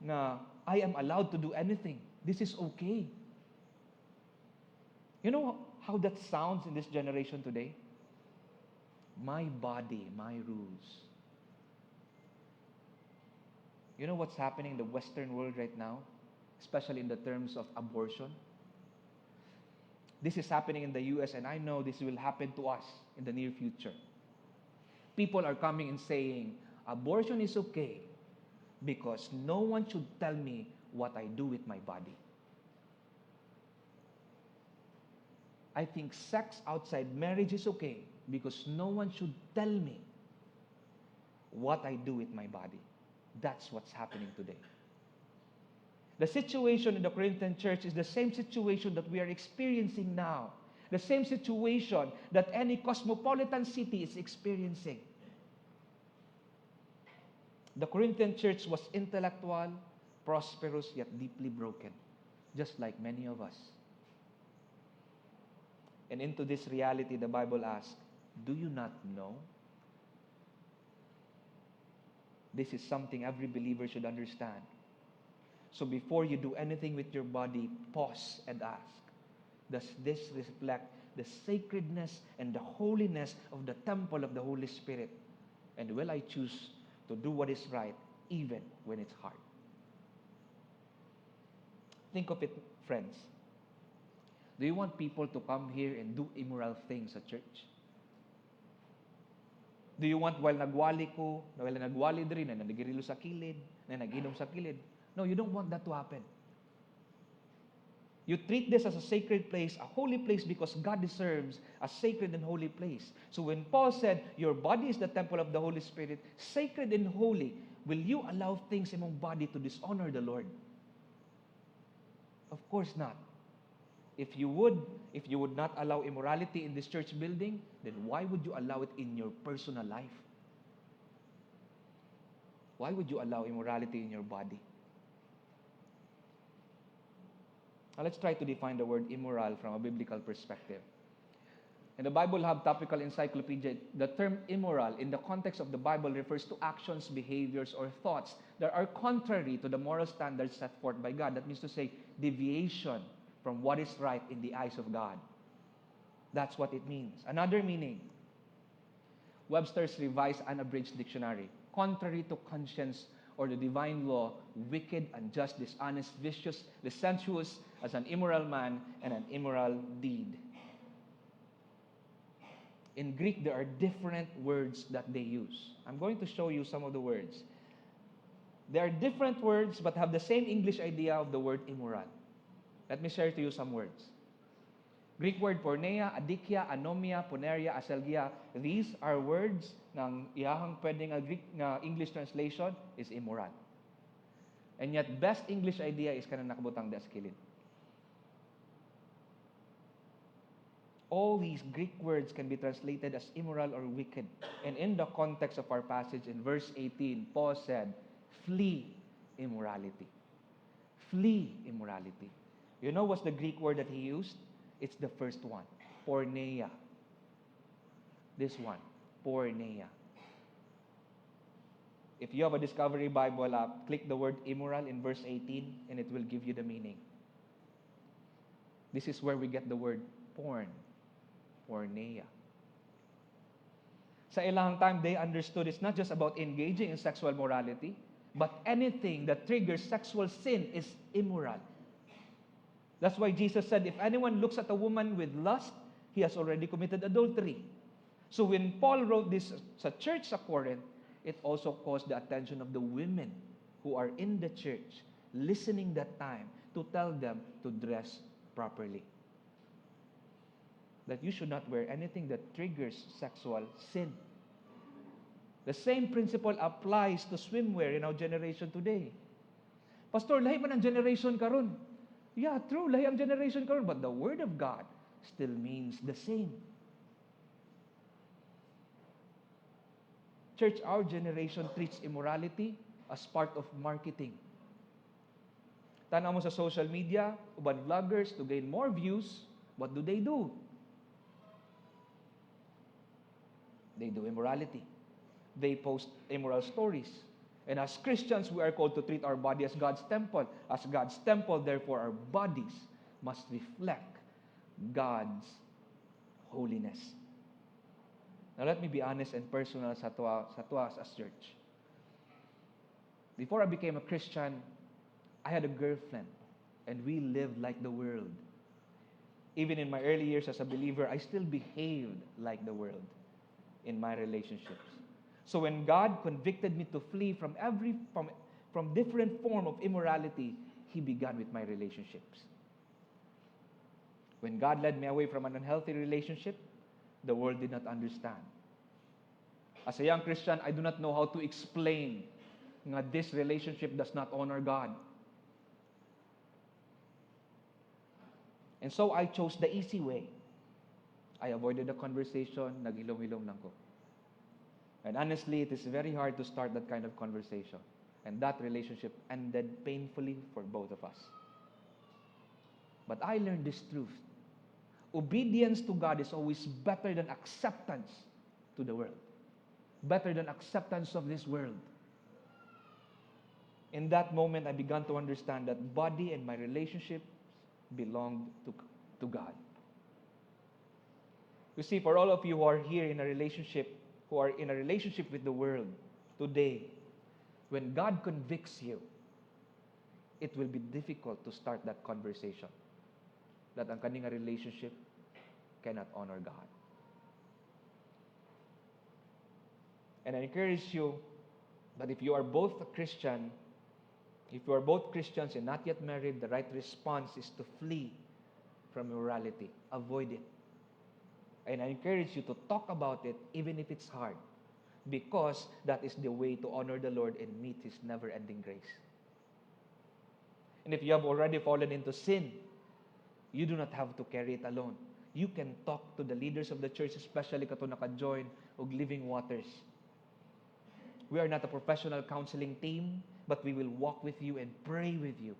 na I am allowed to do anything. This is okay. You know how that sounds in this generation today? My body, my rules. You know what's happening in the Western world right now, especially in the terms of abortion? This is happening in the US, and I know this will happen to us in the near future. People are coming and saying, abortion is okay because no one should tell me what I do with my body. I think sex outside marriage is okay because no one should tell me what I do with my body. That's what's happening today. The situation in the Corinthian church is the same situation that we are experiencing now. The same situation that any cosmopolitan city is experiencing. The Corinthian church was intellectual, prosperous, yet deeply broken, just like many of us. And into this reality, the Bible asks, do you not know? This is something every believer should understand. So before you do anything with your body, pause and ask, does this reflect the sacredness and the holiness of the temple of the Holy Spirit? And will I choose to do what is right even when it's hard? Think of it, friends. Do you want people to come here and do immoral things at church? Do you want while nagwali diri, na nagirilo sa kilid, na naginom sa kilid? No, you don't want that to happen. You treat this as a sacred place, a holy place, because God deserves a sacred and holy place. So when Paul said, your body is the temple of the Holy Spirit, sacred and holy, will you allow things in your body to dishonor the Lord? Of course not. If you would not allow immorality in this church building, then why would you allow it in your personal life? Why would you allow immorality in your body? Now let's try to define the word immoral from a biblical perspective. In the Bible Hub Topical Encyclopedia, the term immoral in the context of the Bible refers to actions, behaviors, or thoughts that are contrary to the moral standards set forth by God. That means to say deviation from what is right in the eyes of God. That's what it means. Another meaning, Webster's Revised Unabridged Dictionary, contrary to conscience or the divine law, wicked, unjust, dishonest, vicious, licentious, as an immoral man and an immoral deed. In Greek, there are different words that they use. I'm going to show you some of the words. There are different words but have the same English idea of the word immoral. Let me share to you some words. Greek word porneia, adikia, anomia, poneria, aselgia. These are words ng iyahang pwedeng Greek na English translation is immoral. And yet, best English idea is kanang nakabutang daskilid. All these Greek words can be translated as immoral or wicked. And in the context of our passage in verse 18, Paul said, flee immorality. Flee immorality. You know what's the Greek word that he used? It's the first one, porneia. This one, porneia. If you have a Discovery Bible app, click the word immoral in verse 18 and it will give you the meaning. This is where we get the word porn, porneia. Sa ilang time, they understood it's not just about engaging in sexual morality, but anything that triggers sexual sin is immoral. That's why Jesus said, if anyone looks at a woman with lust, he has already committed adultery. So when Paul wrote this sa church sa Corinth, it also caused the attention of the women who are in the church, listening that time to tell them to dress properly. That you should not wear anything that triggers sexual sin. The same principle applies to swimwear in our generation today. Pastor, lahi man ang generation karon. Yeah, true, lahi ang generation karon, but the Word of God still means the same. Church, our generation treats immorality as part of marketing. Tanaw mo sa social media, uban vloggers, to gain more views, what do? They do immorality. They post immoral stories. And as Christians, we are called to treat our body as God's temple. As God's temple, therefore, our bodies must reflect God's holiness. Now, let me be honest and personal sa tuwas as church. Before I became a Christian, I had a girlfriend, and we lived like the world. Even in my early years as a believer, I still behaved like the world in my relationships. So when God convicted me to flee from different form of immorality, He began with my relationships. When God led me away from an unhealthy relationship, the world did not understand. As a young Christian, I do not know how to explain that this relationship does not honor God. And so I chose the easy way. I avoided the conversation, nag-ilong-ilong lang ko. And honestly, it is very hard to start that kind of conversation. And that relationship ended painfully for both of us. But I learned this truth. Obedience to God is always better than acceptance to the world. Better than acceptance of this world. In that moment, I began to understand that body and my relationship belonged to God. You see, for all of you who are here in a relationship, who are in a relationship with the world today, when God convicts you, it will be difficult to start that conversation. That ang kaning relationship cannot honor God. And I encourage you that if you are both a Christian, if you are both Christians and not yet married, the right response is to flee from immorality. Avoid it. And I encourage you to talk about it even if it's hard, because that is the way to honor the Lord and meet His never-ending grace. And if you have already fallen into sin, you do not have to carry it alone. You can talk to the leaders of the church, especially kato naka-join og Living Waters. We are not a professional counseling team, but we will walk with you and pray with you.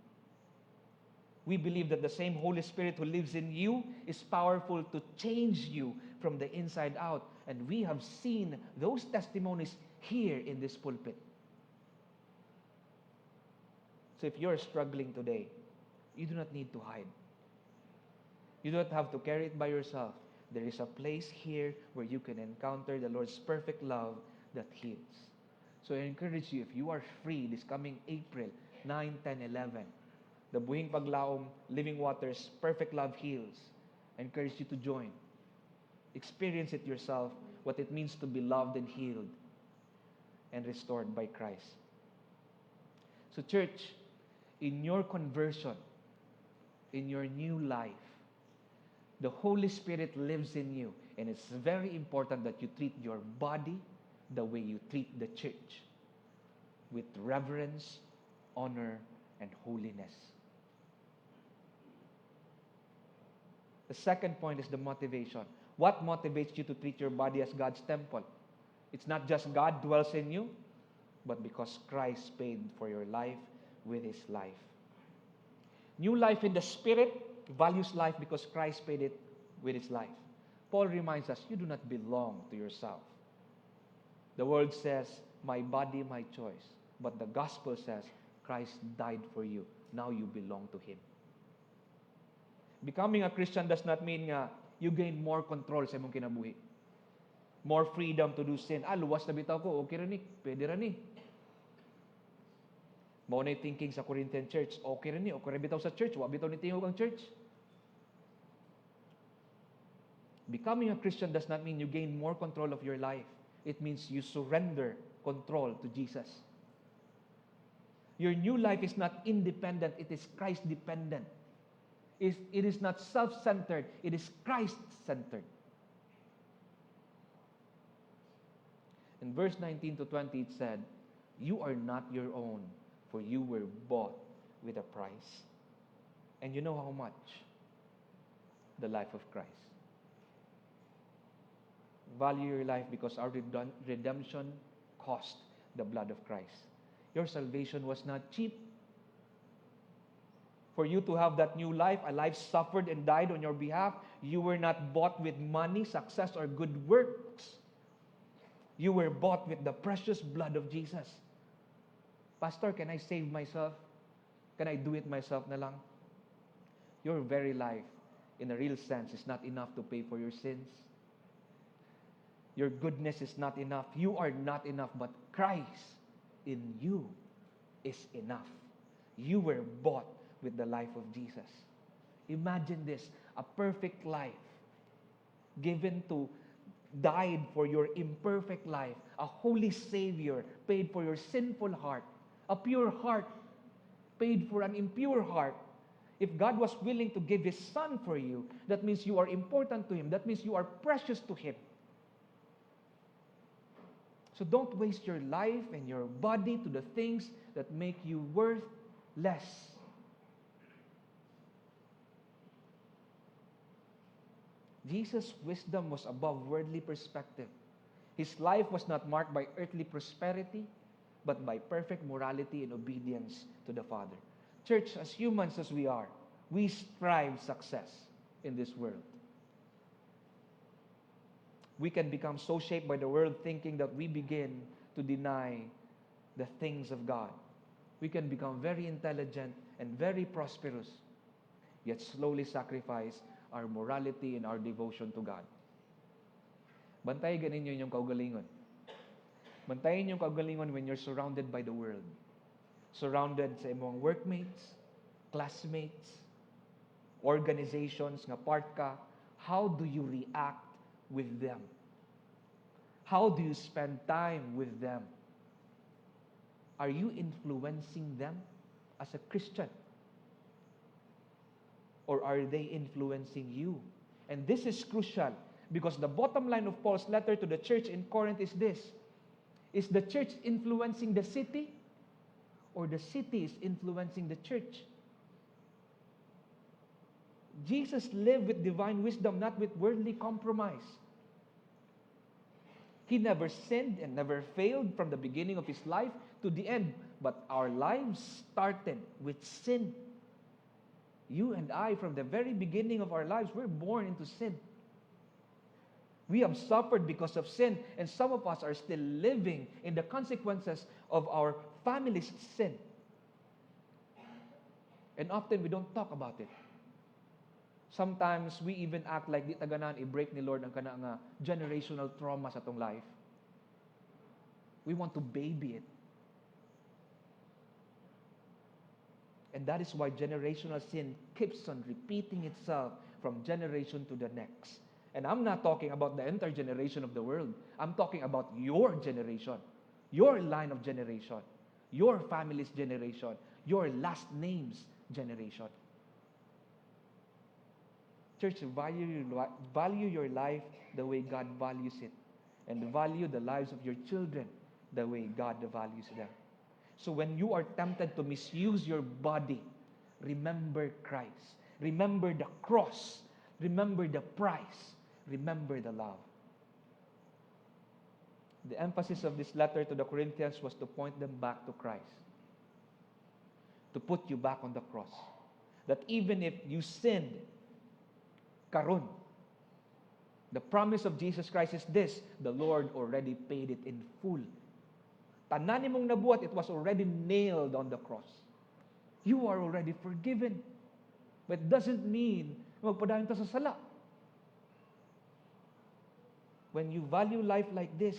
We believe that the same Holy Spirit who lives in you is powerful to change you from the inside out. And we have seen those testimonies here in this pulpit. So if you're struggling today, you do not need to hide. You don't have to carry it by yourself. There is a place here where you can encounter the Lord's perfect love that heals. So I encourage you, if you are free this coming April 9, 10, 11, the Buhing Paglaom, Living Waters, Perfect Love Heals, I encourage you to join. Experience it yourself, what it means to be loved and healed and restored by Christ. So church, in your conversion, in your new life, the Holy Spirit lives in you. And it's very important that you treat your body the way you treat the church, with reverence, honor, and holiness. The second point is the motivation. What motivates you to treat your body as God's temple? It's not just God dwells in you, but because Christ paid for your life with His life. New life in the Spirit values life because Christ paid it with His life. Paul reminds us, you do not belong to yourself. The world says, my body, my choice. But the gospel says, Christ died for you. Now you belong to Him. Becoming a Christian does not mean nga you gain more control sa imong kinabuhi. More freedom to do sin. Luwas na bitaw ko, okay rin pwede rin Mao na thinking sa Corinthian church, okay rin okay rin bitaw sa church, wa bitaw ni tingog ang church. Becoming a Christian does not mean you gain more control of your life. It means you surrender control to Jesus. Your new life is not independent, it is Christ-dependent. It is not self-centered, it is Christ-centered. In verse 19 to 20 it said, you are not your own, for you were bought with a price. And you know how much? The life of Christ. Value your life because our redemption cost the blood of Christ. Your salvation was not cheap. For you to have that new life, a life suffered and died on your behalf, you were not bought with money, success, or good works. You were bought with the precious blood of Jesus. Pastor, can I save myself? Can I do it myself na lang? Your very life, in a real sense, is not enough to pay for your sins. Your goodness is not enough. You are not enough, but Christ in you is enough. You were bought with the life of Jesus. Imagine this, a perfect life given to, died for your imperfect life, a holy Savior paid for your sinful heart, a pure heart paid for an impure heart. If God was willing to give His Son for you, that means you are important to Him. That means you are precious to Him. So don't waste your life and your body to the things that make you worth less. Jesus' wisdom was above worldly perspective. His life was not marked by earthly prosperity, but by perfect morality and obedience to the Father. Church, as humans as we are, we strive success in this world. We can become so shaped by the world thinking that we begin to deny the things of God. We can become very intelligent and very prosperous, yet slowly sacrifice our morality and our devotion to God. Bantayan ganin yun yung kaugalingon. Bantayan yung kaugalingon when you're surrounded by the world. Surrounded sa imong workmates, classmates, organizations nga part ka. How do you react with them? How do you spend time with them? Are you influencing them as a Christian? Or are they influencing you? And this is crucial because the bottom line of Paul's letter to the church in Corinth is this. Is the church influencing the city? Or the city is influencing the church? Jesus lived with divine wisdom, not with worldly compromise. He never sinned and never failed from the beginning of His life to the end. But our lives started with sin. You and I, from the very beginning of our lives, we're born into sin. We have suffered because of sin, and some of us are still living in the consequences of our family's sin. And often we don't talk about it. Sometimes we even act like di taganan i-break ni Lord ang kana nga generational trauma sa atong life. We want to baby it. And that is why generational sin keeps on repeating itself from generation to the next. And I'm not talking about the entire generation of the world. I'm talking about your generation, your line of generation, your family's generation, your last name's generation. Church, value your life the way God values it. And value the lives of your children the way God values them. So when you are tempted to misuse your body, remember Christ. Remember the cross. Remember the price. Remember the love. The emphasis of this letter to the Corinthians was to point them back to Christ. To put you back on the cross. That even if you sinned, karon, the promise of Jesus Christ is this: the Lord already paid it in full. Tanan nimong nabuhat, it was already nailed on the cross. You are already forgiven. But it doesn't mean magpadayon ta sa sala. When you value life like this,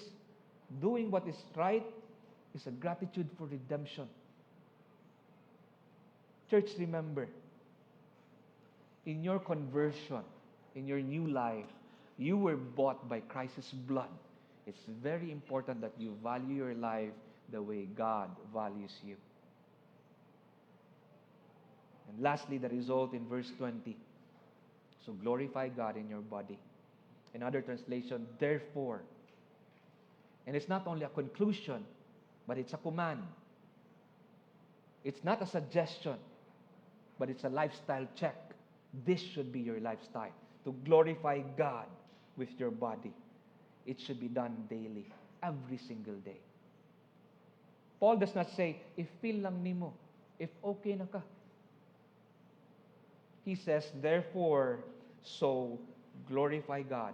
doing what is right is a gratitude for redemption. Church, remember, in your conversion, in your new life, you were bought by Christ's blood. It's very important that you value your life the way God values you. And lastly, the result in verse 20. So glorify God in your body. Another translation, therefore. And it's not only a conclusion, but it's a command. It's not a suggestion, but it's a lifestyle check. This should be your lifestyle. To glorify God with your body. It should be done daily, every single day. Paul does not say, if feel lang nimo, if okay na ka. He says, therefore, so glorify God.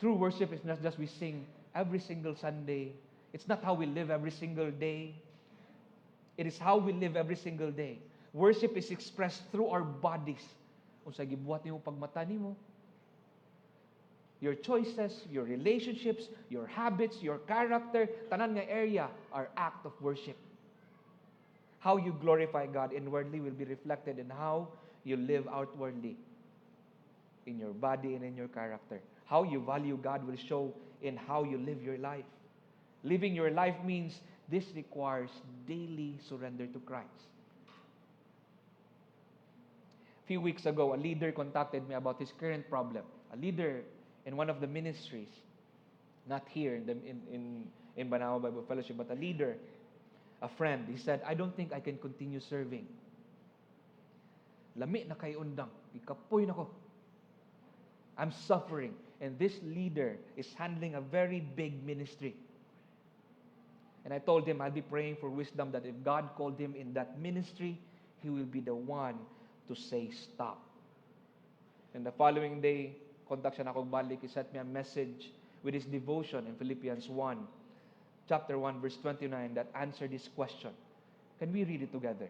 True worship is not just we sing every single Sunday. It's not how we live every single day. It is how we live every single day. Worship is expressed through our bodies. Kung sa gibuhat nimo pagmata nimo, your choices, your relationships, your habits, your character, tanan nga area are act of worship. How you glorify God inwardly will be reflected in how you live outwardly, in your body and in your character. How you value God will show in how you live your life. Living your life means this requires daily surrender to Christ. A few weeks ago, a leader contacted me about his current problem. A leader in one of the ministries, not here in Banawa Bible Fellowship, but a leader, a friend. He said, I don't think I can continue serving. Lami na kay undang. Ikapoy na ko. I'm suffering. And this leader is handling a very big ministry. And I told him I'll be praying for wisdom that if God called him in that ministry, he will be the one to say stop. And the following day, contact siya na akong balik. He sent me a message with his devotion in Philippians 1, chapter 1, verse 29, that answered this question. Can we read it together?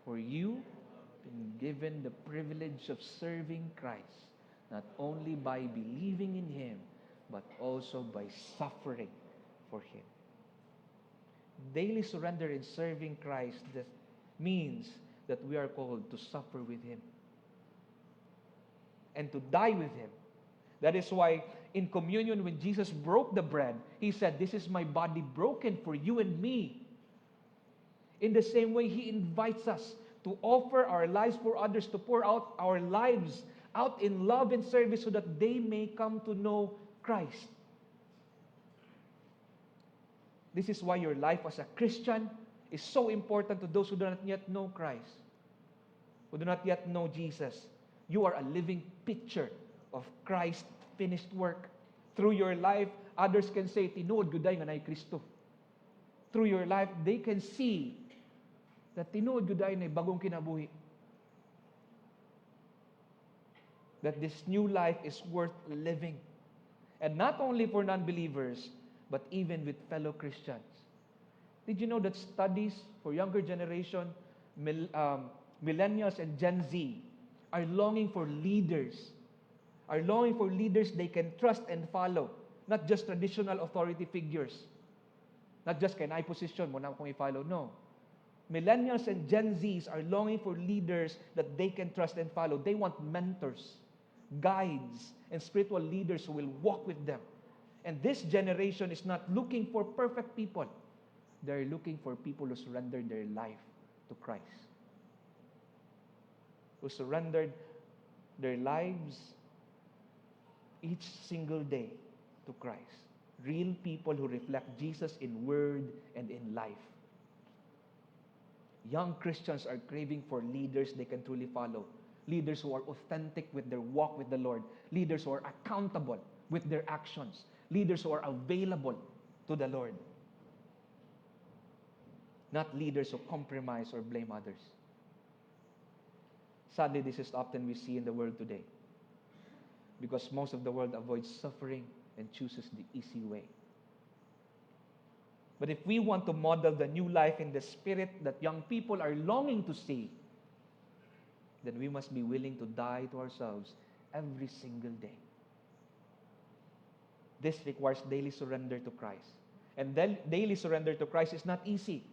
For you have been given the privilege of serving Christ, not only by believing in Him, but also by suffering for Him. Daily surrender in serving Christ that means that we are called to suffer with Him and to die with Him. That is why in communion, when Jesus broke the bread, He said, this is my body broken for you and me. In the same way, He invites us to offer our lives for others, to pour out our lives out in love and service so that they may come to know Christ. This is why your life as a Christian is so important to those who do not yet know Christ, who do not yet know Jesus. You are a living picture of Christ's finished work. Through your life, others can say, tinuod guday nga nay Kristo. Through your life, they can see that tinuod guday nay bagong kinabuhi. That this new life is worth living. And not only for non-believers, but even with fellow Christians. Did you know that studies for younger generation, millennials and Gen Z, are longing for leaders, they can trust and follow, not just traditional authority figures, not just can I position mo na akong i-follow. No. Millennials and Gen Zs are longing for leaders that they can trust and follow. They want mentors, guides, and spiritual leaders who will walk with them. And this generation is not looking for perfect people. They're looking for people who surrendered their life to Christ, who surrendered their lives each single day to Christ. Real people who reflect Jesus in word and in life. Young Christians are craving for leaders they can truly follow. Leaders who are authentic with their walk with the Lord. Leaders who are accountable with their actions. Leaders who are available to the Lord. Not leaders who compromise or blame others. Sadly, this is often we see in the world today, because most of the world avoids suffering and chooses the easy way. But if we want to model the new life in the Spirit that young people are longing to see, then we must be willing to die to ourselves every single day. This requires daily surrender to Christ. And then daily surrender to Christ is not easy.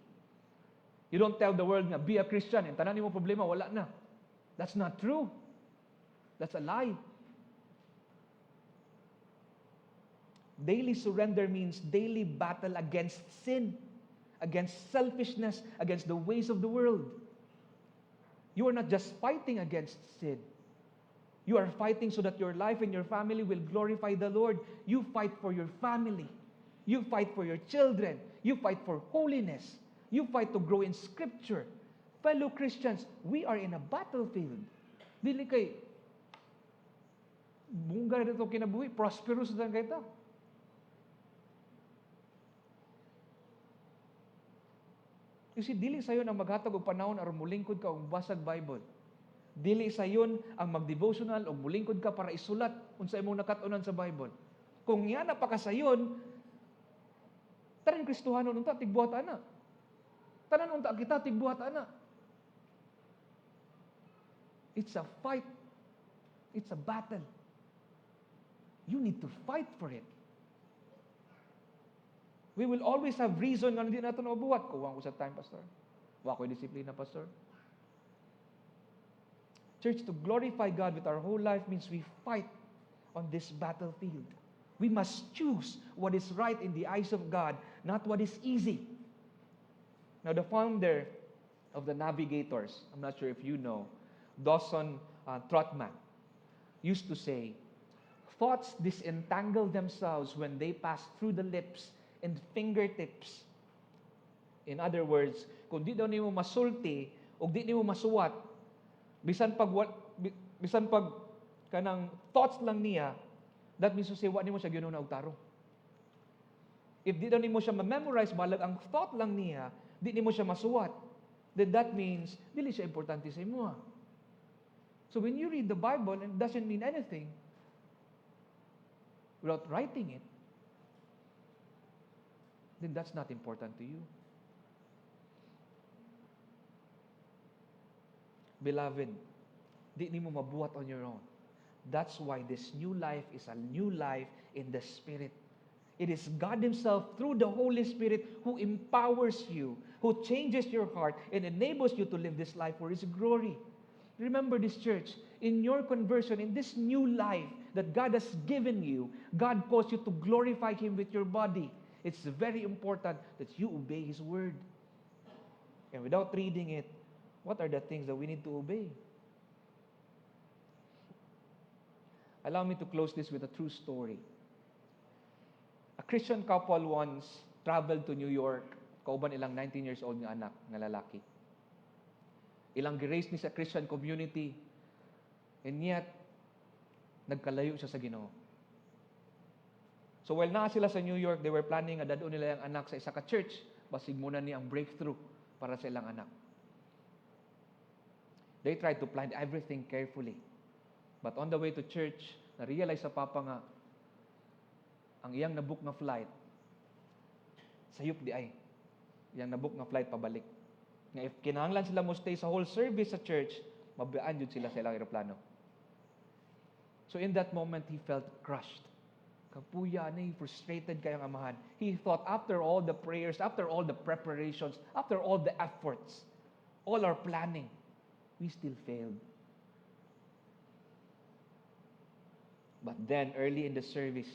You don't tell the world, be a Christian, and tanan mo problema, wala na. That's not true. That's a lie. Daily surrender means daily battle against sin, against selfishness, against the ways of the world. You are not just fighting against sin. You are fighting so that your life and your family will glorify the Lord. You fight for your family. You fight for your children. You fight for holiness. You fight to grow in Scripture. Fellow Christians, we are in a battlefield. Dili kay bunga na ito kinabuhi, prosperous na kita. You see, dili sayon ang maghatag og panahon aron mulingkod ka og basag Bible. Dili sayon ang magdevotional o mulingkod ka para isulat unsa imong nakat-unan sa Bible. Kung yan na pa kasayon, tanan Kristohanon unta tigbuhat ana. Tanan unta kita tigbuhat ana. It's a fight. It's a battle. You need to fight for it. We will always have reason nga hindi natin mabuhat. Kuwang ko sa time, Pastor. Wa ko'y disiplina, Pastor. Church, to glorify God with our whole life means we fight on this battlefield. We must choose what is right in the eyes of God, not what is easy. Now, the founder of the Navigators, I'm not sure if you know, Dawson Trotman, used to say, thoughts disentangle themselves when they pass through the lips and fingertips. In other words, kung di daw nimo masulti o di nimo masuwat, bisan pag kanang thoughts lang niya, that means to say, wa nimo siya ginuon og tarong. If di daw nimo siya ma-memorize, balag ang thought lang niya, di nimo siya masuwat, then that means, dili siya importante sa imo. So when you read the Bible, and it doesn't mean anything without writing it, then that's not important to you. Beloved, di nimo mabuhat on your own. That's why this new life is a new life in the Spirit. It is God Himself through the Holy Spirit who empowers you, who changes your heart, and enables you to live this life for His glory. Remember this, church, in your conversion, in this new life that God has given you, God calls you to glorify Him with your body. It's very important that you obey His word. And without reading it, what are the things that we need to obey? Allow me to close this with a true story. A Christian couple once traveled to New York, kauban ilang 19 years old nga anak, nga lalaki. Ilang gi-raise ni sa Christian community, and yet, nagkalayo siya sa Ginoo. So while naa sila sa New York, they were planning nga dadon nila yung anak sa isa ka church, basig muna ni ang breakthrough para sa ilang anak. They tried to plan everything carefully. But on the way to church, na-realize sa papa nga, ang iyang nabook nga flight, sayop di ay. Iyang nabook nga flight pabalik. Nga if kinahanglan sila mo stay sa whole service sa church, mabiyaan yun sila sa ilang aeroplano. So in that moment, he felt crushed. Kapuya na, frustrated kayang amahan. He thought, after all the prayers, after all the preparations, after all the efforts, all our planning, we still failed. But then, early in the service,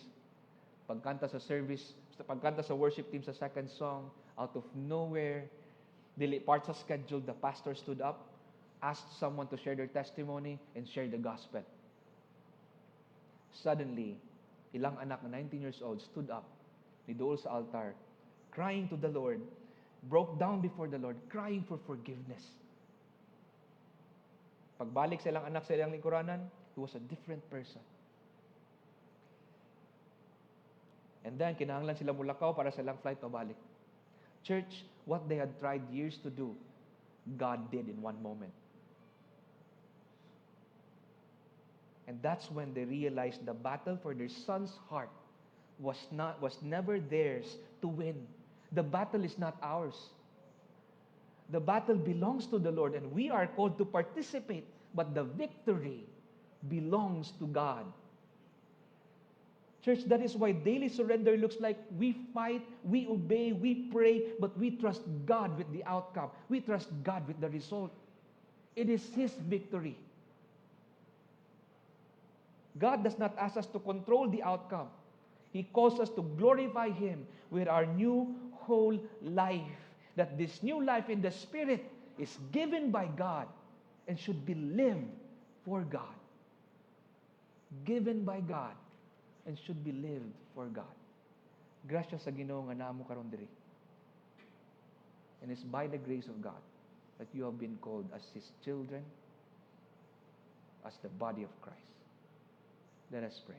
pagkanta sa worship team sa second song, out of nowhere, dili part sa schedule, the pastor stood up, asked someone to share their testimony, and share the gospel. Suddenly, ilang anak na 19 years old stood up, nidool sa altar, crying to the Lord, broke down before the Lord, crying for forgiveness. Pagbalik sa ilang anak sa ilang lingkuranan, he was a different person. And then, kinahanglan sila mulakaw para sa ilang flight pabalik. Church, what they had tried years to do, God did in one moment. And that's when they realized the battle for their son's heart was never theirs to win. The battle is not ours. The battle belongs to the Lord, and we are called to participate, but the victory belongs to God. Church, that is why daily surrender looks like we fight, we obey, we pray, but we trust God with the outcome. We trust God with the result. It is His victory. God does not ask us to control the outcome. He calls us to glorify Him with our new whole life. That this new life in the Spirit is given by God and should be lived for God. Given by God and should be lived for God. Gracias sa Ginoo nga naamo karon diri. And it's by the grace of God that you have been called as His children, as the body of Christ. Let us pray.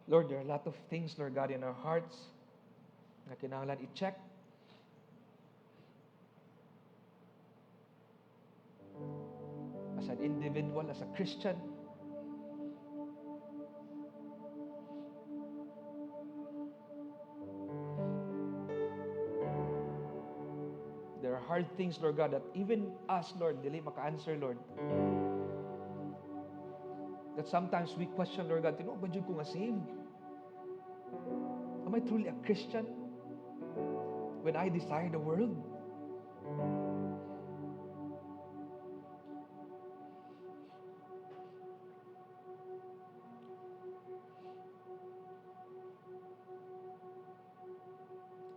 Lord, there are a lot of things, Lord God, in our hearts na kinahanglan i-check. As an individual, as a Christian, there are hard things, Lord God, that even us, Lord, dili maka-answer, Lord. That sometimes we question, Lord God, ba dyan ko nga saved? Am I truly a Christian when I desire the world?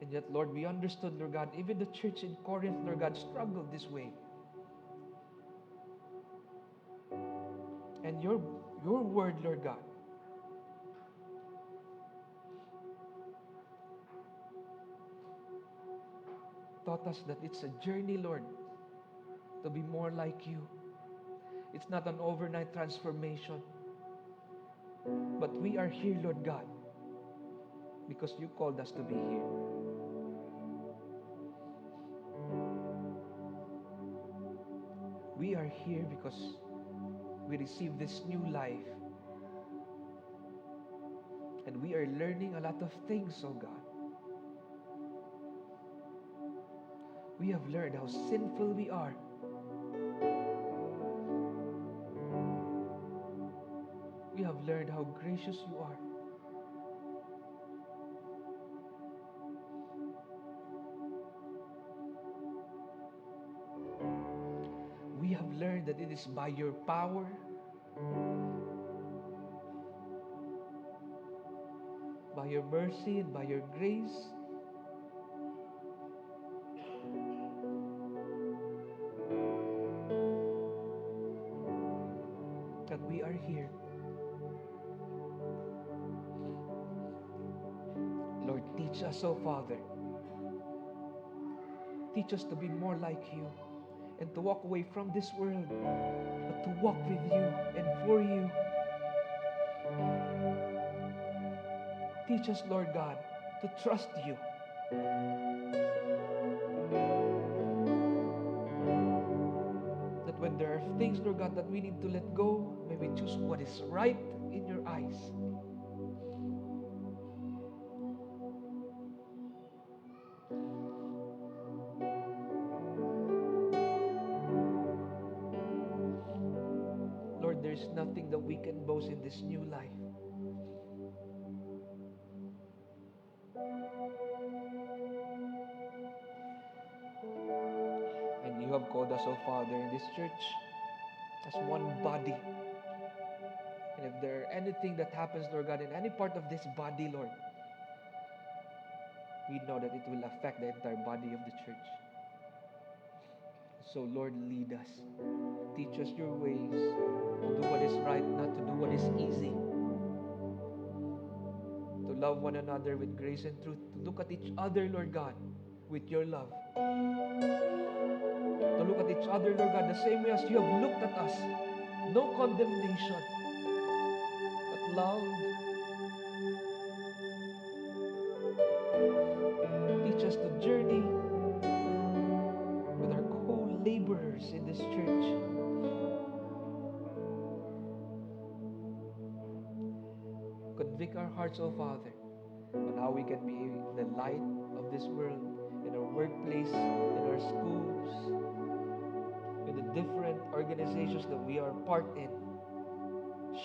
And yet, Lord, we understood, Lord God, even the church in Corinth, Lord God, struggled this way. And your word, Lord God, taught us that it's a journey, Lord, to be more like you. It's not an overnight transformation. But we are here, Lord God, because you called us to be here. We are here because we received this new life. And we are learning a lot of things, oh God. We have learned how sinful we are. We have learned how gracious you are. We have learned that it is by your power, by your mercy, and by your grace that we are here. Lord, teach us, oh Father. Teach us to be more like you and to walk away from this world, but to walk with you and for you. Teach us, Lord God, to trust you. That when there are things, Lord God, that we need to let go, may we choose what is right in your eyes. Lord, there is nothing that we can boast in this new life. And you have called us, oh Father, in this church as one body. And if there are anything that happens, Lord God, in any part of this body, Lord, we know that it will affect the entire body of the church. So, Lord, lead us. Teach us your ways to do what is right, not to do what is easy. To love one another with grace and truth. To look at each other, Lord God, with your love. To look at each other, Lord God, the same way as you have looked at us. No condemnation, but love. Teach us to journey with our co-laborers in this church. Convict our hearts, O Father, on how we can be the light of this world in our workplace, in our schools, in the different organizations that we are part in.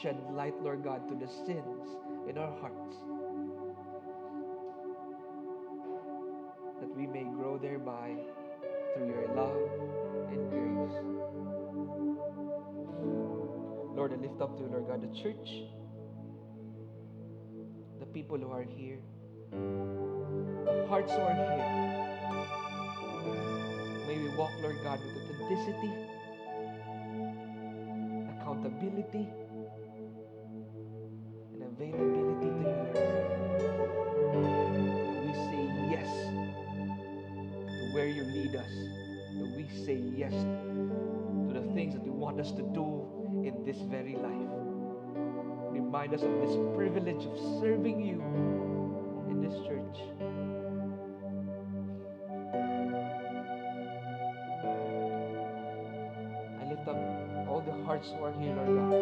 Shed light, Lord God, to the sins in our hearts, that we may grow thereby through your love and grace. Lord, I lift up to you, Lord God, the church, the people who are here, the hearts who are here. May we walk, Lord God, with authenticity, accountability, and availability to you, Lord. That we say yes to where you lead us. That we say yes to the things that you want us to do in this very life. Remind us of this privilege of serving you in this church. I lift up all the hearts who are here, Lord God.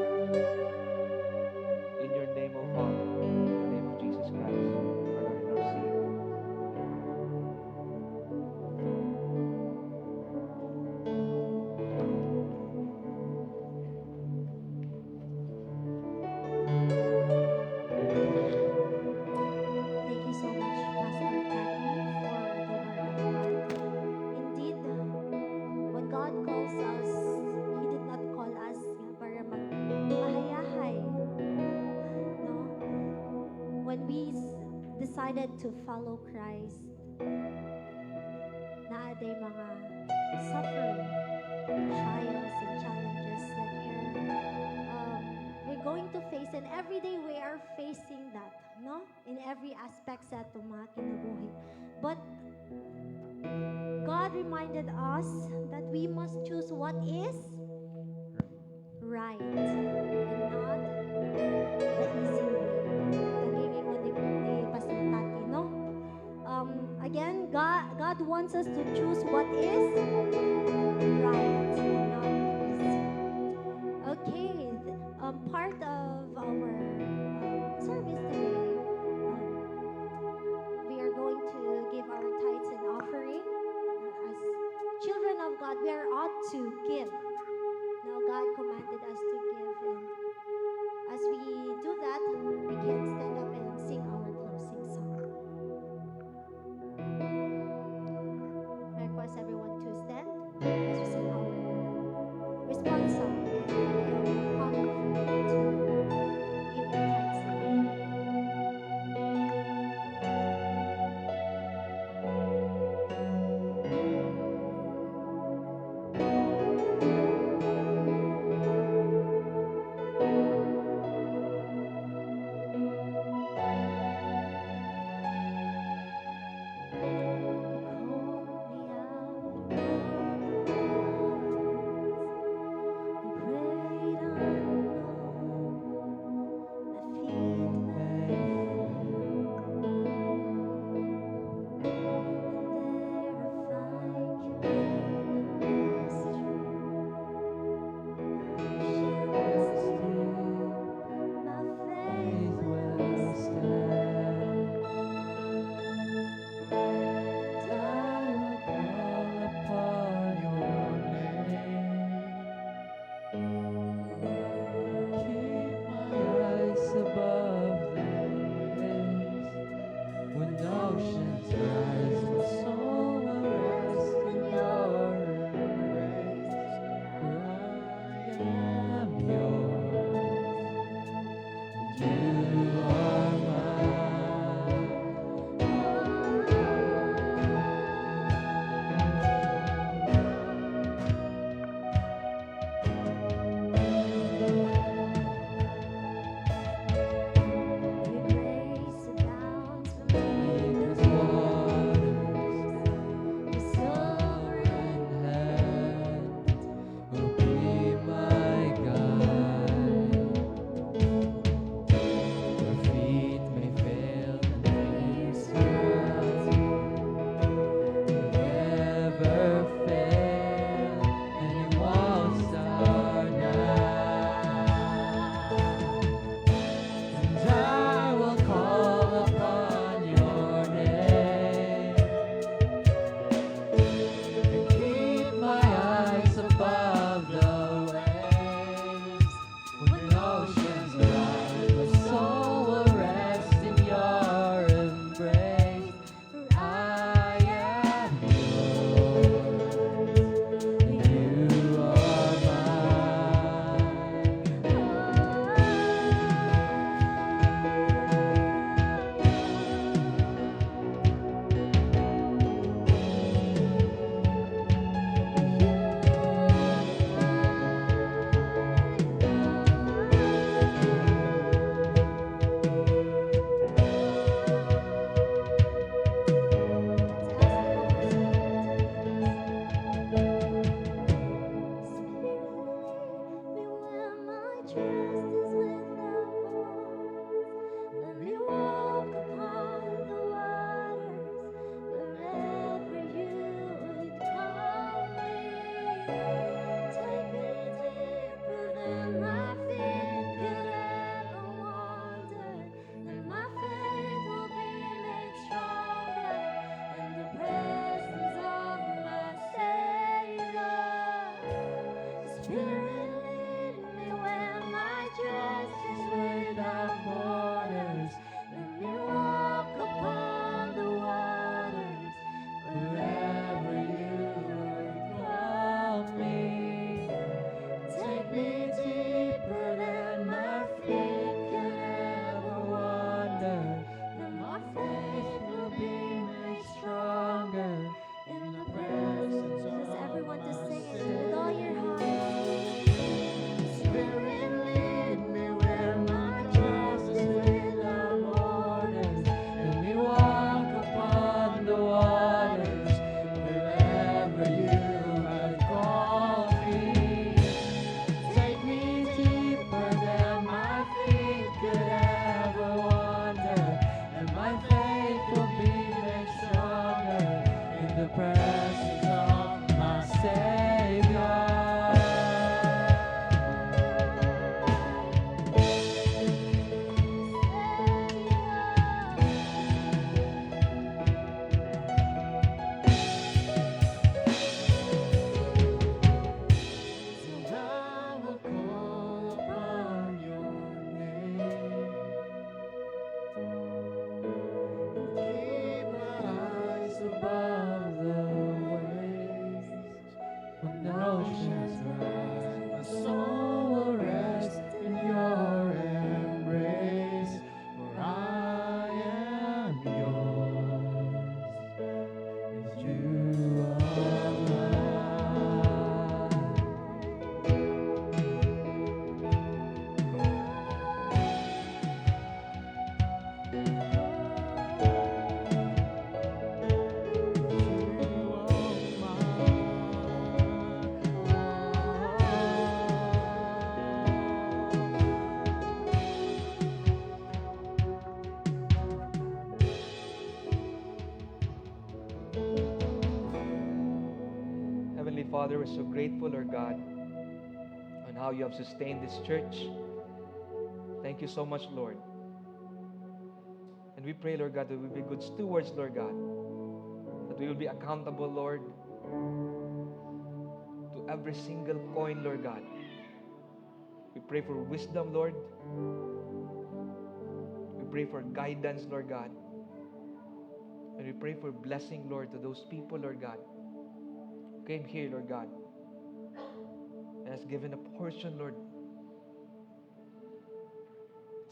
In your name, O Father, in the name of Jesus Christ, our Lord and our Savior. decided to follow Christ, naaday mga suffering, trials, and challenges that we're going to face, and every day we are facing that, no? In every aspect sa atong mga kinabuhi. But God reminded us that we must choose what is right and not the easy way. Kagingingon ni Pastor Tati, no? Again, God wants us to choose what is right and not easy. Okay, part of our service today, we are going to give our tithes and offering. As children of God, we are ought to give. Now, God commanded us to give, and as we do that, we can stand up and sing our closing song. I request everyone to stand as we sing our response song, and honor for you to give your tithes and offering. oceans rise, my soul will rest in your embrace, for I am yours, and you are Heavenly Father, we're so grateful, Lord God, on how you have sustained this church. Thank you so much, Lord. And we pray, Lord God, that we will be good stewards, Lord God, that we will be accountable, Lord, to every single coin, Lord God. We pray for wisdom, Lord. We pray for guidance, Lord God. And we pray for blessing, Lord, to those people, Lord God, who came here, Lord God, and has given a portion, Lord,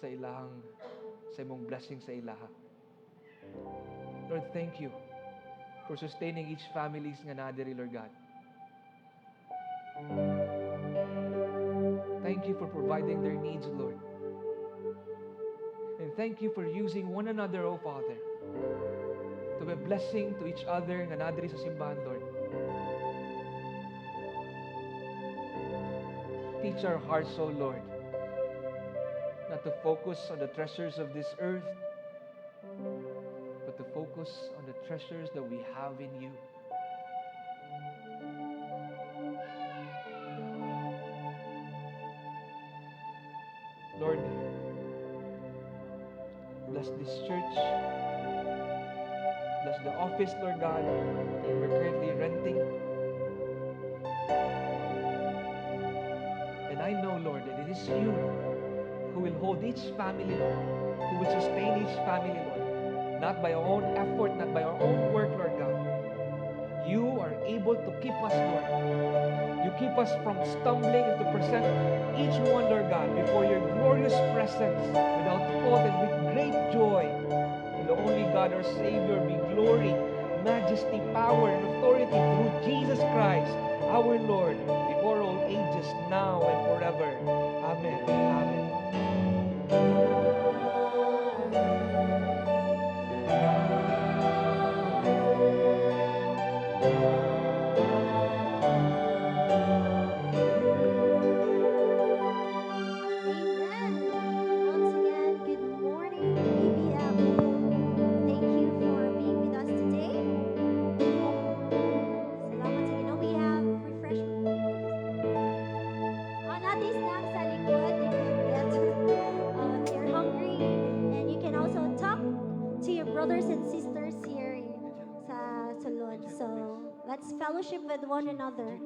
sa imong blessing sa ilaha. Lord, thank you for sustaining each families nga nadiri, Lord God. Thank you for providing their needs, Lord. And thank you for using one another, O Father, to be a blessing to each other nga nadiri sa simbahan, Lord. Teach our hearts, O Lord, not to focus on the treasures of this earth, but to focus on the treasures that we have in you. Lord, bless this church. Bless the office, Lord God, that we're currently renting. And I know, Lord, that it is you who will hold each family, Lord, who will sustain each family, Lord, not by our own effort, not by our own work, Lord God. You are able to keep us, Lord. You keep us from stumbling and to present each one, Lord God, before your glorious presence without fault and with great joy. And the only God, our Savior, be glory, majesty, power, and authority through Jesus Christ, our Lord, before all ages, now and forever. Amen. Amen. Amen. Once again, good morning, BBM. Thank you for being with us today. Salamat sa Ginoo. We have refreshment. Natin snacks sa likod. You can get if you're hungry. And you can also talk to your brothers and sisters here sa Sulod. So, let's fellowship with one another.